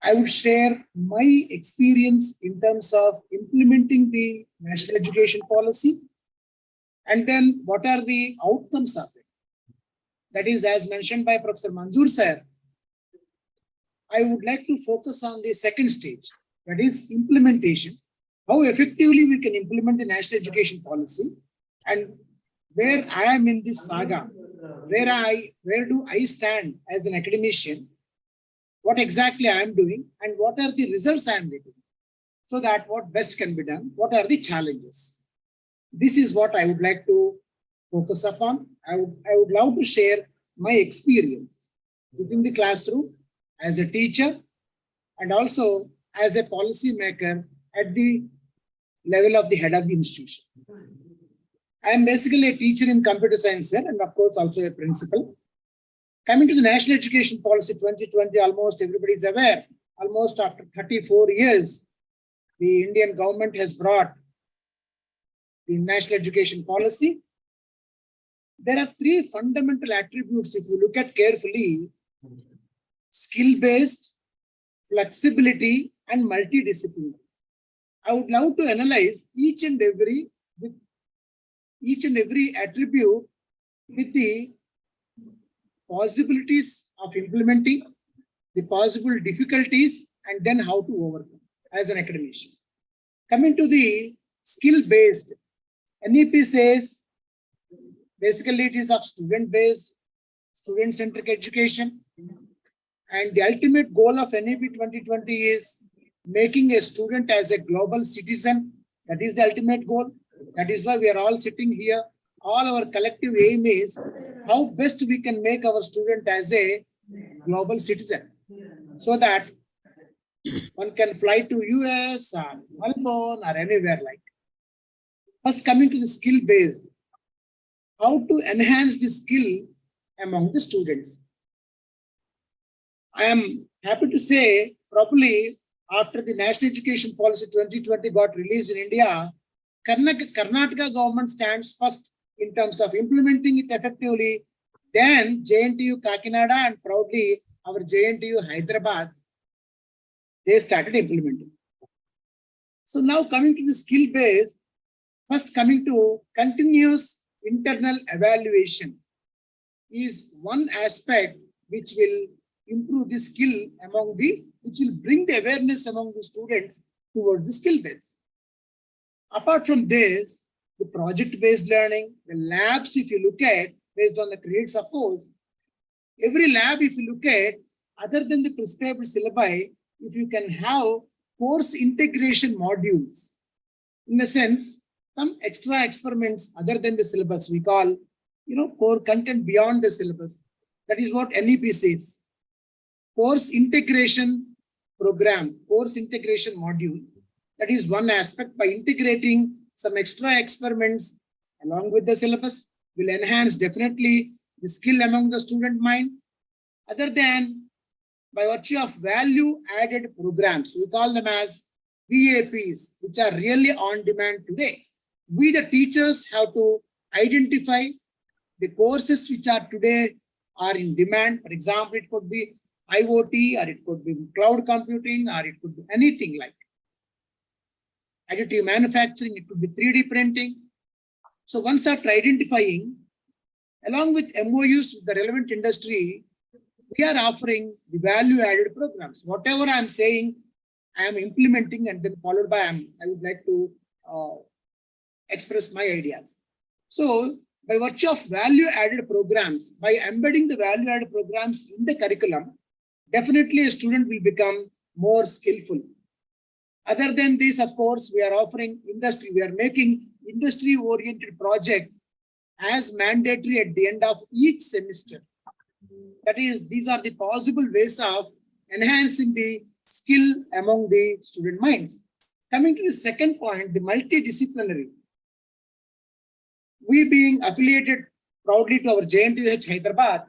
I would share my experience in terms of implementing the national education policy, and then what are the outcomes of it. That is, as mentioned by Professor Manzoor sir, I would like to focus on the second stage, that is implementation. How effectively we can implement the national education policy, and where I am in this saga, where do I stand as an academician, what exactly I am doing, and what are the results I am getting, so that what best can be done, what are the challenges. This is what I would like to focus upon. I would love to share my experience within the classroom as a teacher and also as a policy maker at the level of the head of the institution. I am basically a teacher in computer science, sir, and of course also a principal. Coming to the National Education Policy 2020, almost everybody is aware, almost after 34 years, the Indian government has brought the National Education Policy. There are three fundamental attributes, if you look at carefully: skill-based, flexibility, and multidisciplinary. I would love to analyze each and every attribute with the possibilities of implementing, the possible difficulties, and then how to overcome as an academician. Coming to the skill-based, NEP says basically it is of student-based, student-centric education. And the ultimate goal of NEP 2020 is making a student as a global citizen. That is the ultimate goal. That is why we are all sitting here. All our collective aim is how best we can make our student as a global citizen, so that one can fly to US or Melbourne or anywhere like. First, coming to the skill-based. how to enhance the skill among the students. I am happy to say, probably after the National Education Policy 2020 got released in India, Karnataka government stands first in terms of implementing it effectively. Then JNTU Kakinada and proudly our JNTU Hyderabad, they started implementing. So now coming to the skill base, first coming to continuous internal evaluation is one aspect which will improve the skill among which will bring the awareness among the students towards the skill base. Apart from this, the project-based learning, the labs, if you look at, based on the credits, of course, every lab, if you look at, other than the prescribed syllabi, if you can have course integration modules, in the sense, some extra experiments other than the syllabus, we call, core content beyond the syllabus. That is what NEP says. Course integration program, course integration module. That is one aspect. By integrating some extra experiments along with the syllabus will enhance definitely the skill among the student mind. Other than by virtue of value added programs, we call them as VAPs, which are really on demand today. We, the teachers, have to identify the courses which are today are in demand. For example, it could be IoT, or it could be cloud computing, or it could be anything like additive manufacturing, it could be 3D printing. So once after identifying, along with MOUs with the relevant industry, we are offering the value added programs. Whatever I'm saying, I am implementing, and then followed by I would like to express my ideas. So by virtue of value added programs, by embedding the value added programs in the curriculum, definitely a student will become more skillful. Other than this, of course, we are offering industry, we are making industry oriented project as mandatory at the end of each semester. That is, these are the possible ways of enhancing the skill among the student minds. Coming to the second point, the multidisciplinary. We being affiliated proudly to our JNTUH Hyderabad,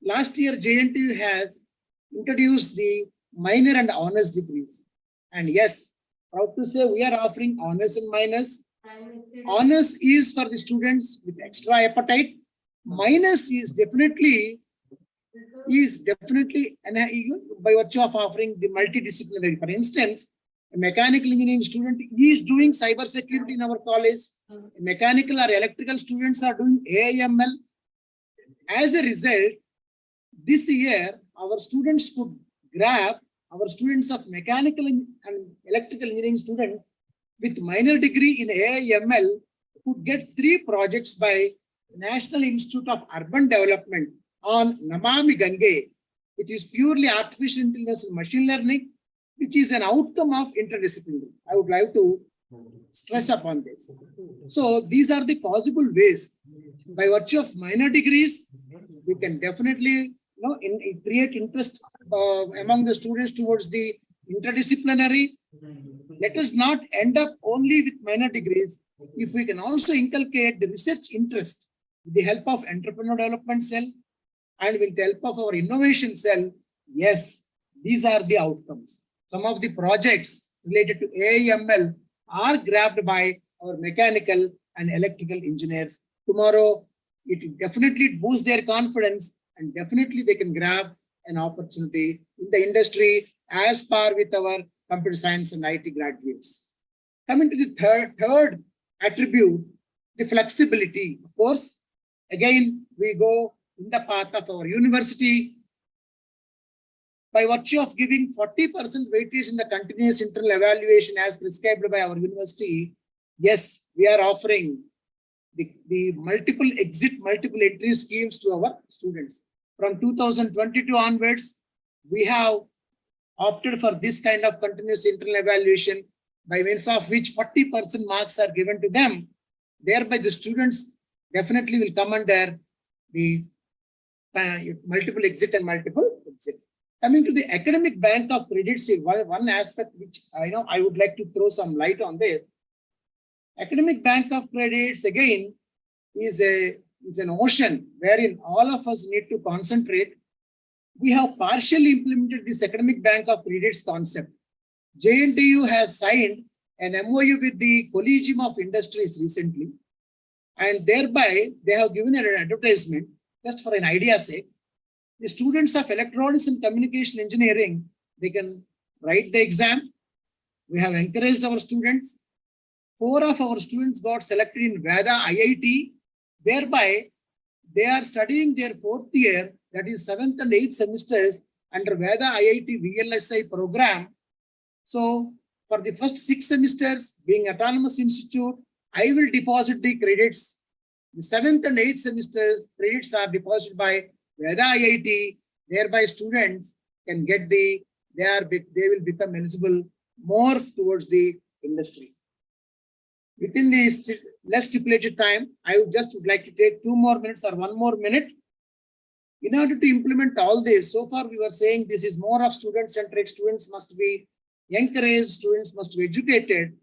last year JNTU has introduced the minor and honors degrees. And yes, proud to say we are offering honors and minors. Honors is for the students with extra appetite. Minors is definitely by virtue of offering the multidisciplinary. For instance, a mechanical engineering student is doing cyber security in our college. Mechanical or electrical students are doing AIML. As a result, this year, our students could grab, our students of mechanical and electrical engineering students with minor degree in AIML could get 3 projects by National Institute of Urban Development on Namami Gange. It is purely artificial intelligence and machine learning, which is an outcome of interdisciplinary. I would like to stress upon this. So these are the possible ways. By virtue of minor degrees, we can definitely create interest among the students towards the interdisciplinary. Let us not end up only with minor degrees. If we can also inculcate the research interest with the help of entrepreneur development cell and with the help of our innovation cell, yes, these are the outcomes. Some of the projects related to AIML are grabbed by our mechanical and electrical engineers. Tomorrow, it definitely boosts their confidence, and definitely they can grab an opportunity in the industry as par with our computer science and IT graduates. Coming to the third attribute, the flexibility. Of course, again, we go in the path of our university. By virtue of giving 40% weightage in the continuous internal evaluation as prescribed by our university, yes, we are offering the multiple exit, multiple entry schemes to our students. From 2022 onwards, we have opted for this kind of continuous internal evaluation, by means of which 40% marks are given to them. Thereby, the students definitely will come under the multiple exit and multiple exit. Coming to the academic bank of credits, one aspect which I would like to throw some light on this. Academic bank of credits again is a is an ocean wherein all of us need to concentrate. We have partially implemented this academic bank of credits concept. JNTU has signed an MOU with the Collegium of Industries recently, and thereby they have given an advertisement just for an idea's sake. The students of electronics and communication engineering, they can write the exam. We have encouraged our students. 4 of our students got selected in Veda IIT. Thereby, they are studying their 4th year, that is 7th and 8th semesters under Veda IIT VLSI program. So for the first 6 semesters, being autonomous institute, I will deposit the credits. The 7th and 8th semesters credits are deposited by Veda IIT. Thereby, students can get they will become eligible more towards the industry. Within the less stipulated time, I would like to take 2 more minutes or 1 more minute. In order to implement all this, so far we were saying this is more of student-centric. Students must be encouraged, students must be educated.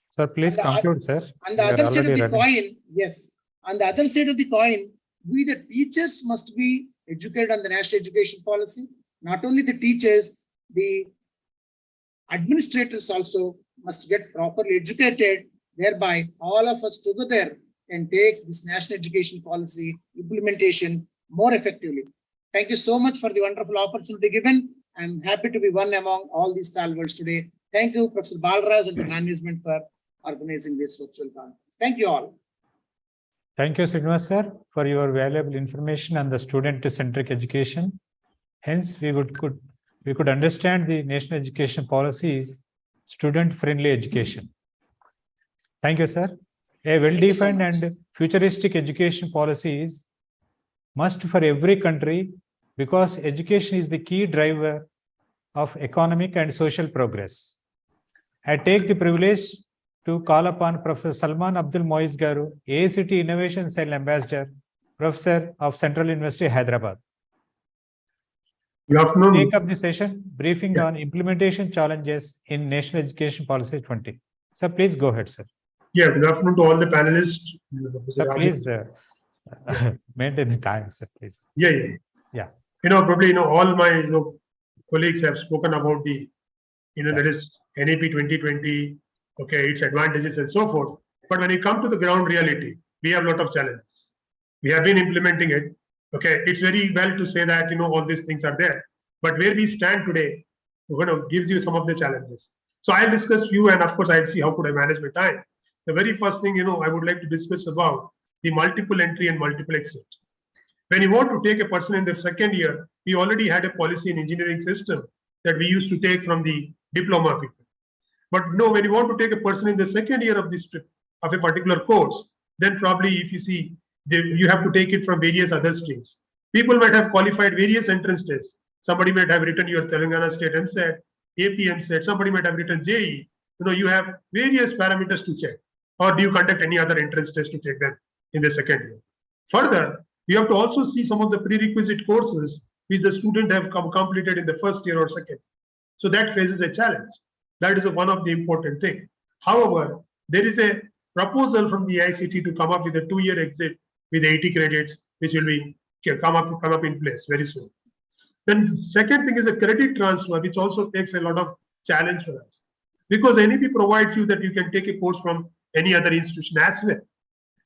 Sir, please conclude, sir. On the We are other side of already the running. coin, yes, on the other side of the coin, we the teachers must be educated on the national education policy. Not only the teachers, the administrators also must get properly educated. Thereby, all of us together can take this national education policy implementation more effectively. Thank you so much for the wonderful opportunity given. I'm happy to be one among all these stalwarts today. Thank you, Professor Balraj and the management for organizing this virtual conference. Thank you all. Thank you, Srinivas sir, for your valuable information on the student-centric education. Hence, we could understand the national education policy is student-friendly education. Thank you, sir. A well-defined and futuristic education policy is must for every country because education is the key driver of economic and social progress. I take the privilege to call upon Professor Salman Abdul Moiz Garu, AICT Innovation Cell Ambassador, Professor of Central University, Hyderabad. Good afternoon. Take up the session, briefing on implementation challenges in National Education Policy 20. Sir, please go ahead, sir. Yeah, good afternoon to all the panelists. Sir, please maintain the time, sir, please. Yeah. Probably, all my, colleagues have spoken about the, that is NAP 2020, okay, its advantages and so forth. But when you come to the ground reality, we have a lot of challenges. We have been implementing it. Okay, it's very well to say that, all these things are there. But where we stand today, gives you some of the challenges. So I'll discuss few, and of course, I'll see how could I manage my time. The very first thing, I would like to discuss about the multiple entry and multiple exit. When you want to take a person in the second year, we already had a policy in engineering system that we used to take from the diploma people. But when you want to take a person in the second year of a particular course, then probably if you see, you have to take it from various other streams. People might have qualified various entrance tests. Somebody might have written your Telangana State MSET, AP MSET, somebody might have written JE. You have various parameters to check. Or do you conduct any other entrance test to take them in the second year? Further, you have to also see some of the prerequisite courses which the student have completed in the first year or second. So that faces a challenge. That is one of the important thing. However, there is a proposal from the ICT to come up with a 2-year exit with 80 credits, which will be come up in place very soon. Then the second thing is a credit transfer, which also takes a lot of challenge for us. Because NEP provides you that you can take a course from any other institution as well.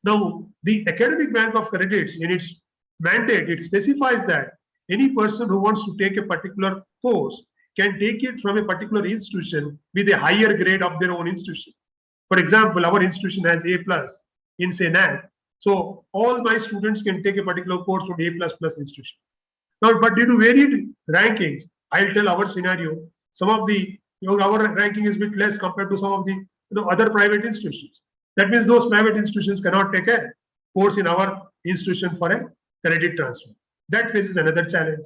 Now, the academic bank of credits in its mandate, it specifies that any person who wants to take a particular course can take it from a particular institution with a higher grade of their own institution. For example, our institution has A+ in say NAC. So all my students can take a particular course from A++ institution. Now, but due to varied rankings, I'll tell our scenario. Some of the our ranking is a bit less compared to some of the other private institutions. That means those private institutions cannot take a course in our institution for a credit transfer. That faces another challenge.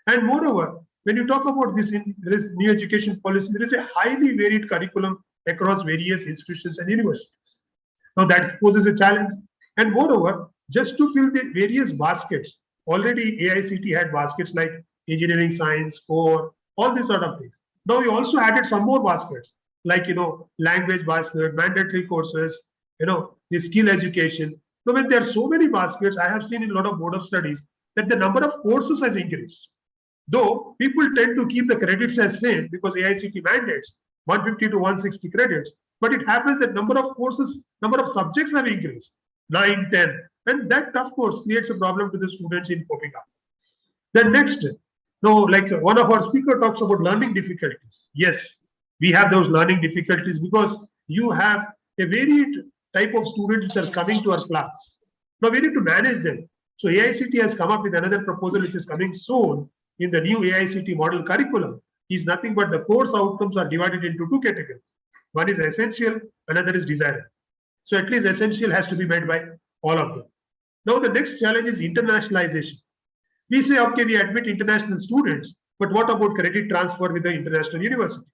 And moreover, when you talk about this new education policy, there is a highly varied curriculum across various institutions and universities. Now that poses a challenge. And moreover, just to fill the various baskets, already AICT had baskets like engineering, science, core, all these sort of things. Now we also added some more baskets like, language basket, mandatory courses, the skill education. Now, when there are so many baskets, I have seen in a lot of board of studies that the number of courses has increased. Though people tend to keep the credits as same because AICT mandates 150 to 160 credits, but it happens that number of courses, number of subjects have increased, 9, 10, and that of course creates a problem to the students in coping up. Then next, like one of our speaker talks about learning difficulties. Yes, we have those learning difficulties because you have a varied type of students that are coming to our class. Now we need to manage them. So AICT has come up with another proposal which is coming soon in the new AICT model curriculum. Is nothing but the course outcomes are divided into two categories. One is essential, another is desirable. So at least essential has to be met by all of them. Now the next challenge is internationalization. We say, okay, we admit international students, but what about credit transfer with the international universities?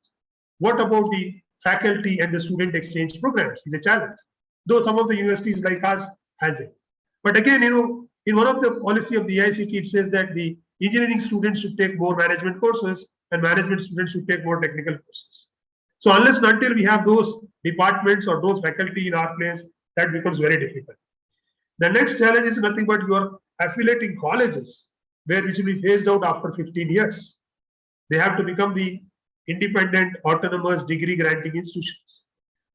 What about the faculty and the student exchange programs is a challenge. Though some of the universities like us has it. But again, in one of the policy of the AICT, it says that the engineering students should take more management courses and management students should take more technical courses. So unless and until we have those departments or those faculty in our place, that becomes very difficult. The next challenge is nothing but your affiliating colleges, where which will be phased out after 15 years. They have to become the independent, autonomous degree granting institutions.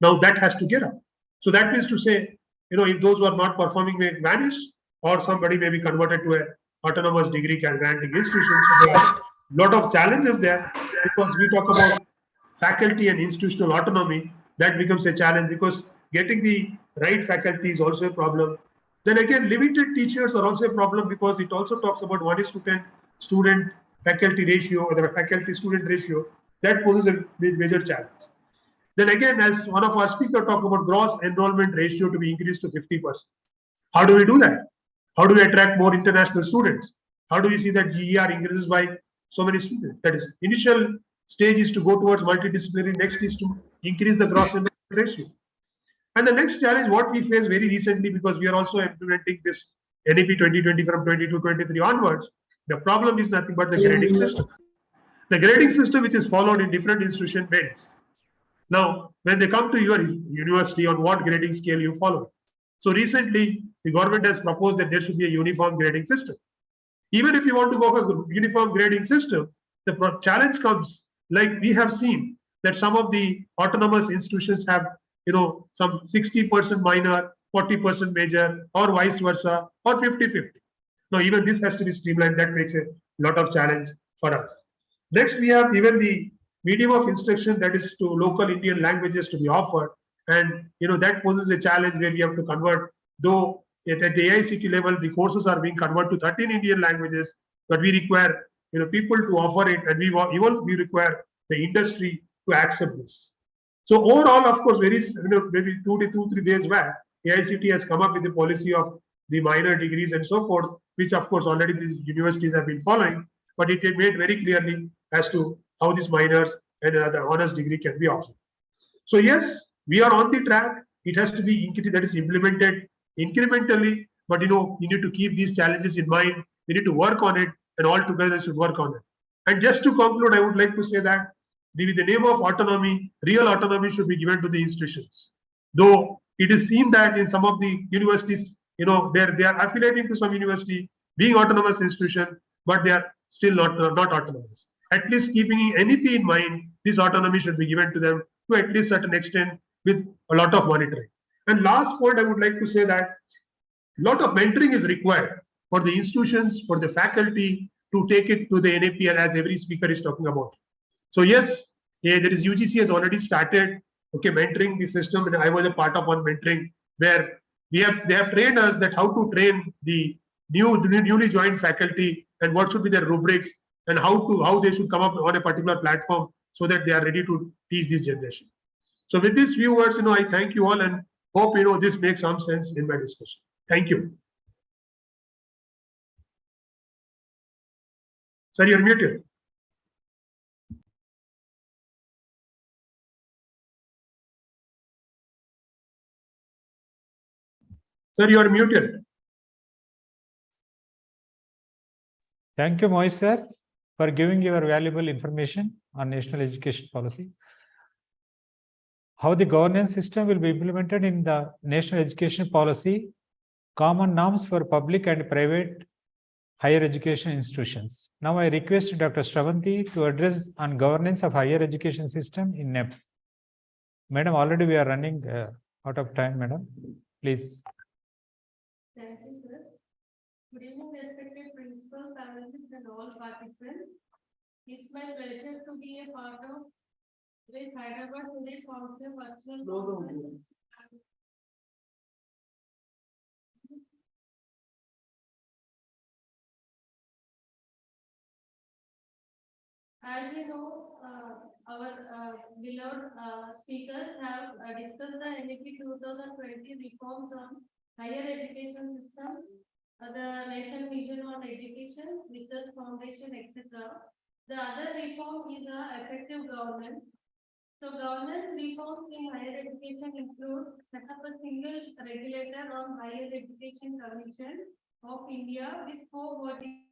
Now that has to get up. So that means to say, if those who are not performing may vanish, or somebody may be converted to a autonomous degree granting institution. So there are a lot of challenges there because we talk about faculty and institutional autonomy. That becomes a challenge because getting the right faculty is also a problem. Then again, limited teachers are also a problem because it also talks about 1:10 student faculty ratio or the faculty student ratio. That poses a major challenge. Then again, as one of our speakers talked about gross enrollment ratio to be increased to 50%. How do we do that? How do we attract more international students? How do we see that GER increases by so many students? That is, initial stage is to go towards multidisciplinary. Next is to increase the gross enrollment ratio. And the next challenge, what we face very recently, because we are also implementing this NEP 2020 from 22-23 onwards, the problem is nothing but the grading system. The grading system which is followed in different institutions varies. Now, when they come to your university, on what grading scale you follow. So recently, the government has proposed that there should be a uniform grading system. Even if you want to go for a uniform grading system, the challenge comes, like we have seen, that some of the autonomous institutions have, some 60% minor, 40% major, or vice versa, or 50-50. Now, even this has to be streamlined. That makes a lot of challenge for us. Next, we have even the medium of instruction, that is to local Indian languages to be offered. And, that poses a challenge where we have to convert, though at the AICT level, the courses are being converted to 13 Indian languages, but we require, people to offer it, and we require the industry to accept this. So overall, of course, maybe 2-3 days back, AICT has come up with a policy of the minor degrees and so forth, which of course already these universities have been following, but it made very clearly as to how these minors and another honors degree can be offered. So yes, we are on the track. It has to be that is implemented incrementally, but you need to keep these challenges in mind. We need to work on it, and all together should work on it. And just to conclude, I would like to say that with the name of autonomy, real autonomy should be given to the institutions. Though it is seen that in some of the universities, they are affiliating to some university, being autonomous institution, but they are still not autonomous. At least keeping anything in mind, this autonomy should be given to them to at least certain extent with a lot of monitoring. And last point, I would like to say that a lot of mentoring is required for the institutions, for the faculty to take it to the NAPL, as every speaker is talking about. So yes, there is UGC has already started, mentoring the system, and I was a part of one mentoring where they have trained us that how to train the newly joined faculty and what should be their rubrics and how they should come up on a particular platform so that they are ready to teach this generation. So with these few words, I thank you all and hope this makes some sense in my discussion. Thank you. Sir, you're muted. Sir, you are muted. Thank you, Moise sir, for giving your valuable information on national education policy. How the governance system will be implemented in the national education policy common norms for public and private higher education institutions. Now I request Dr. Shravanti to address on governance of higher education system in NEP. Madam, already we are running out of time, madam. Please. Thank you, sir. Good evening, respected principal, families, and all participants. It's my pleasure to be a part of this Hyderabad today council virtual conference. As we know, our beloved speakers have discussed the NEP 2020 reforms on higher education system, the national vision on education, research foundation, etc. The other reform is effective governance. So governance reforms in higher education include set up a single regulator on higher education commission of India with 4 bodies.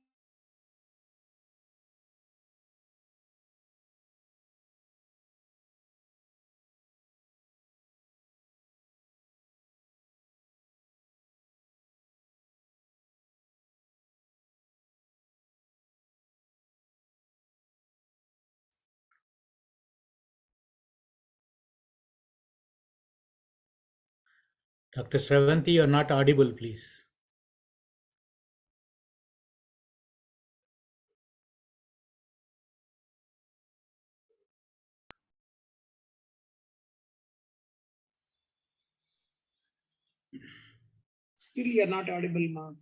Dr. Shravanti, you're not audible, please. Still, you're not audible, ma'am.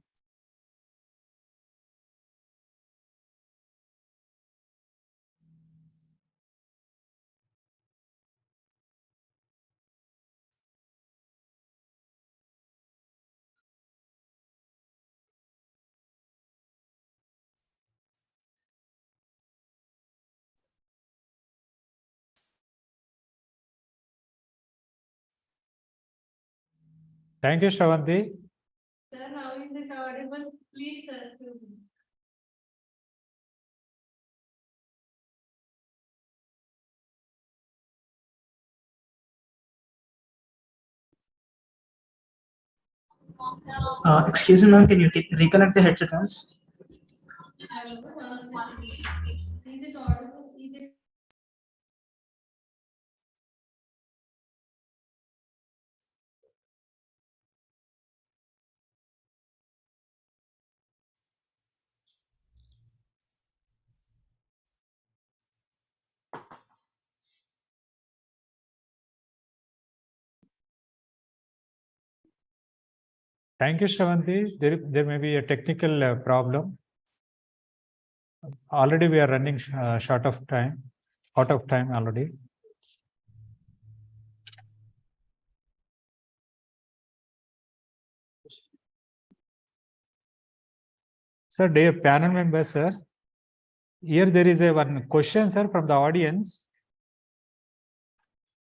Thank you, Shravanti. Sir, how is it audible? Please, sir. Excuse me, ma'am, can you reconnect the headset once? Hello, is it audible? Is it? Thank you, Shravanti. There may be a technical problem. Already we are running short of time, out of time already. Sir, dear panel members, sir, here there is a one question, sir, from the audience.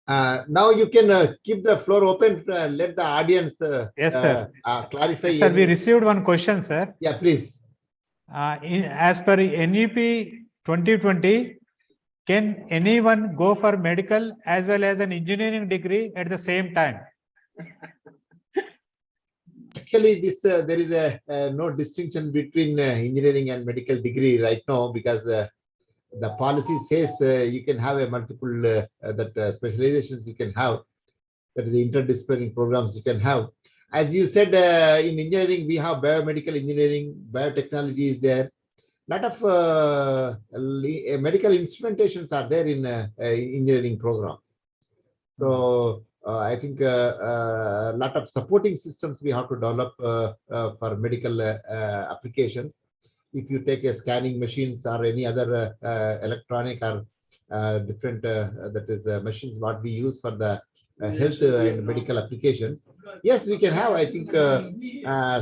Now you can keep the floor open, let the audience Yes, sir. clarify. Yes, sir, we received one question, sir. Yeah, please. As per NEP 2020, can anyone go for medical as well as an engineering degree at the same time? Actually, this there is a no distinction between engineering and medical degree right now, because the policy says you can have a multiple specializations you can have, that is the interdisciplinary programs you can have. As you said, in engineering we have biomedical engineering, biotechnology is there. Lot of medical instrumentations are there in engineering program. So I think a lot of supporting systems we have to develop for medical applications. If you take a scanning machines or any other electronic or different that is machines what we use for the health and medical applications, yes, we can have. I think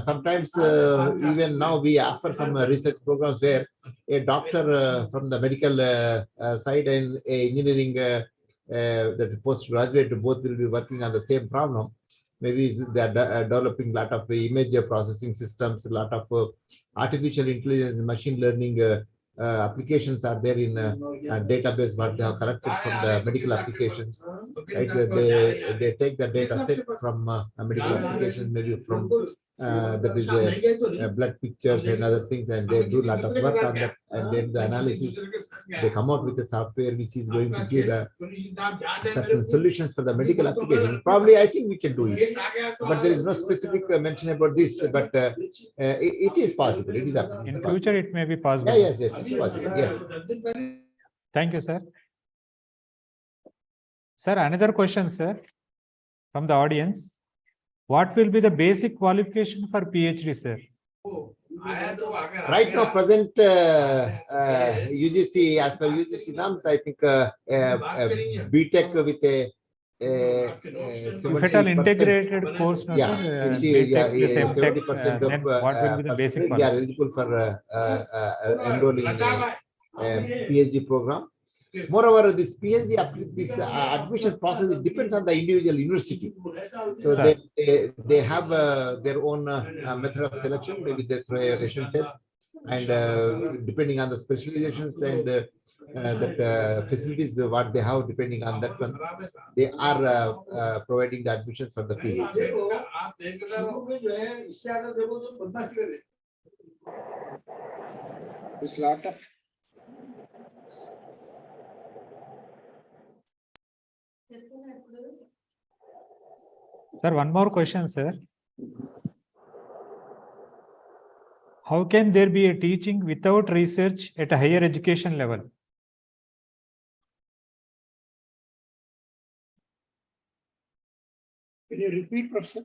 sometimes even now we offer some research programs where a doctor from the medical side and a engineering that postgraduate both will be working on the same problem. Maybe they are developing a lot of image processing systems, a lot of artificial intelligence, machine learning applications are there in a database what they have collected from the medical applications. Right? They take the data set from a medical application, maybe from that is blood pictures and other things, and they do a lot of work on that, and then the analysis, they come out with a software which is going to give the certain solutions for the medical application. Probably I think we can do it, but there is no specific mention about this, but it is possible. It is happening. In future, it may be possible. Yeah, yes, it is possible. Yes. Thank you, sir. Sir, another question, sir, from the audience. What will be the basic qualification for PhD, sir? Right now, present UGC, as per UGC norms, I think BTech with a If at all 70%. integrated course, no, Yeah, sir, 70% then of what will be the basic they are eligible for enrolling in a PhD program. Moreover, this PhD admission process, it depends on the individual university. So they have their own method of selection. Maybe they throw a ration test, and depending on the specializations and that facilities what they have, depending on that one, they are providing the admissions for the PhD. There's a lot of Sir, one more question, sir. How can there be a teaching without research at a higher education level? Can you repeat, Professor?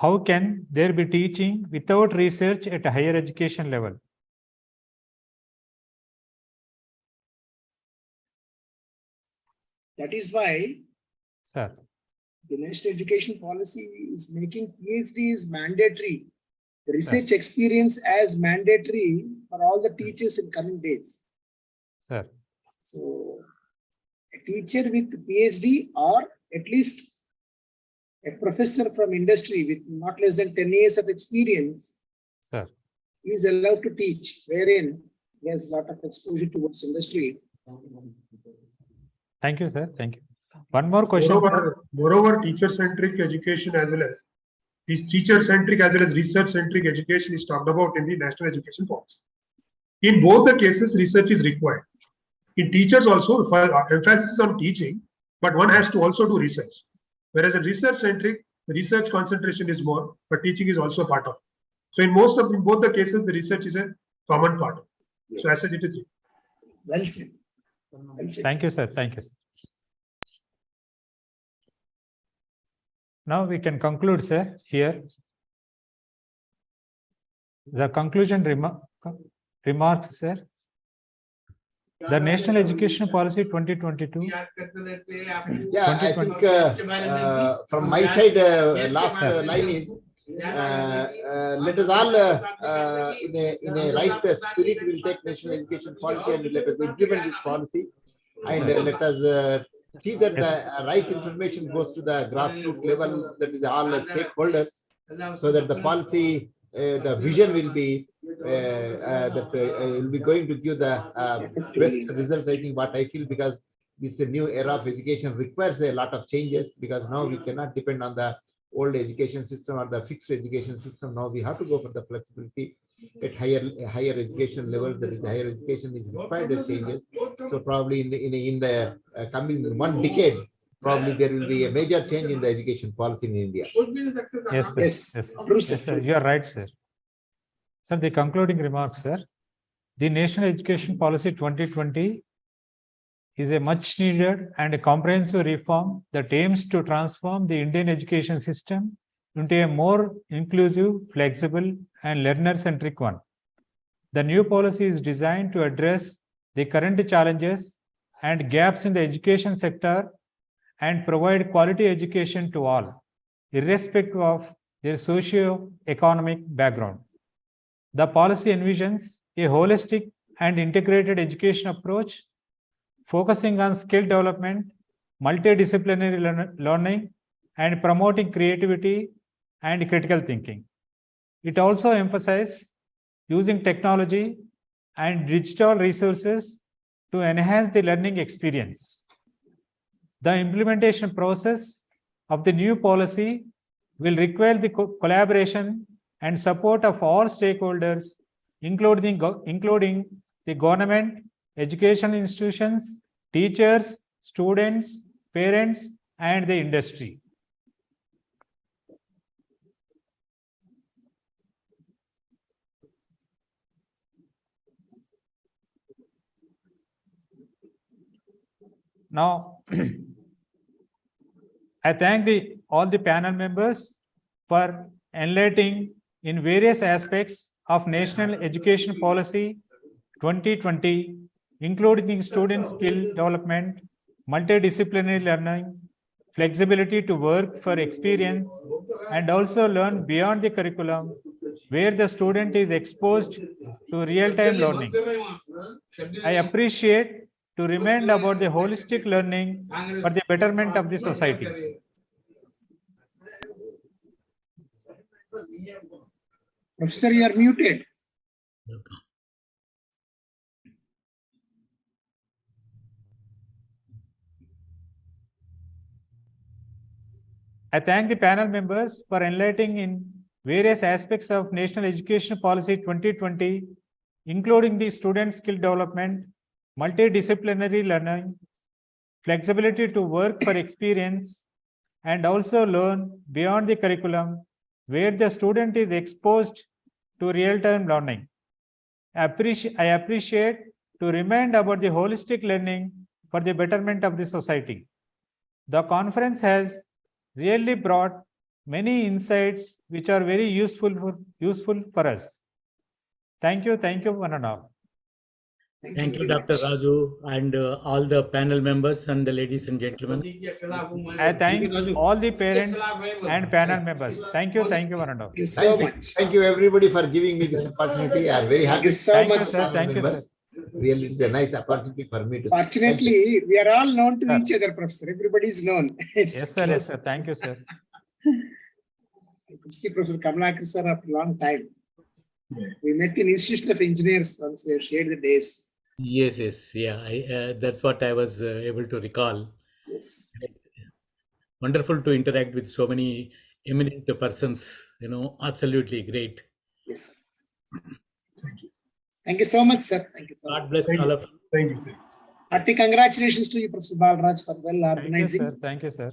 How can there be teaching without research at a higher education level? That is why Sir, the national education policy is making PhD is mandatory. The research experience as mandatory for all the teachers in coming days. sir, So a teacher with PhD or at least a professor from industry with not less than 10 years of experience sir. is allowed to teach, wherein there's a lot of exposure towards industry. Thank you, sir. Thank you. One more question, sir. Moreover, teacher-centric education as well as this teacher-centric as well as research-centric education is talked about in the national education policy. In both the cases, research is required. In teachers also, emphasis on teaching, but one has to also do research. Whereas in research-centric, the research concentration is more, but teaching is also part of it. So in both the cases, the research is a common part. Yes. So I said it is. Well said. Well said. Thank you, sir. Thank you, sir. Now we can conclude, sir, here. The conclusion remarks, sir. The National Education Policy 2022. Yeah, I think from my side, last line is let us all in a right spirit will take national education policy and let us implement this policy, and let us see that the right information goes to the grassroots level, that is all the stakeholders, so that the policy, the vision will be will be going to give the best results. I think what I feel, because this new era of education requires a lot of changes, because now we cannot depend on the old education system or the fixed education system. Now we have to go for the flexibility at higher education level. That is, higher education is required changes. So probably in the coming one decade, probably there will be a major change in the education policy in India. Yes, sir. Yes. Yes, True, yes, sir. You are right, sir. Sir, the concluding remarks, sir. The National Education Policy 2020 is a much needed and a comprehensive reform that aims to transform the Indian education system into a more inclusive, flexible, and learner-centric one. The new policy is designed to address the current challenges and gaps in the education sector and provide quality education to all, irrespective of their socio-economic background. The policy envisions a holistic and integrated education approach, focusing on skill development, multidisciplinary learning, and promoting creativity and critical thinking. It also emphasizes using technology and digital resources to enhance the learning experience. The implementation process of the new policy will require the collaboration and support of all stakeholders, including the government, education institutions, teachers, students, parents, and the industry. Now, I thank all the panel members for enlightening in various aspects of National Education Policy 2020, including student skill development, multidisciplinary learning, flexibility to work for experience, and also learn beyond the curriculum, where the student is exposed to real-time learning. I appreciate to remind about the holistic learning for the betterment of the society. Professor, you are muted. I thank the panel members for enlightening in various aspects of National Education Policy 2020, including the student skill development, multidisciplinary learning, flexibility to work for experience, and also learn beyond the curriculum, where the student is exposed to real-time learning. I appreciate to remind about the holistic learning for the betterment of the society. The conference has really brought many insights which are very useful for us. Thank you, one and all. Thank you, Dr. Raju, and all the panel members and the ladies and gentlemen. I thank Thank you, Raju. all the parents and panel members. Thank you, one and all. Thank you so much. Thank you, everybody, for giving me this opportunity. I am very happy. Thank you so Thank you, much, sir. sir. Thank you, sir. Members. Really, it's a nice opportunity for me to. Fortunately, we are all known to Sir. each other, Professor. Everybody is known. It's Yes, sir. close. Yes, sir. Thank you, sir. I could see Professor Kamalakar sir after a long time. We met in Institute of Engineers once. We have shared the days. Yes, yeah, that's what I was able to recall. Yes. Wonderful to interact with so many eminent persons, absolutely great. Yes, sir. Thank you so much, sir. Thank you so much. God bless Thank all you. of you. Thank you. Hearty congratulations to you, Professor Balraj, for well Thank you, organizing. sir. Thank you, sir.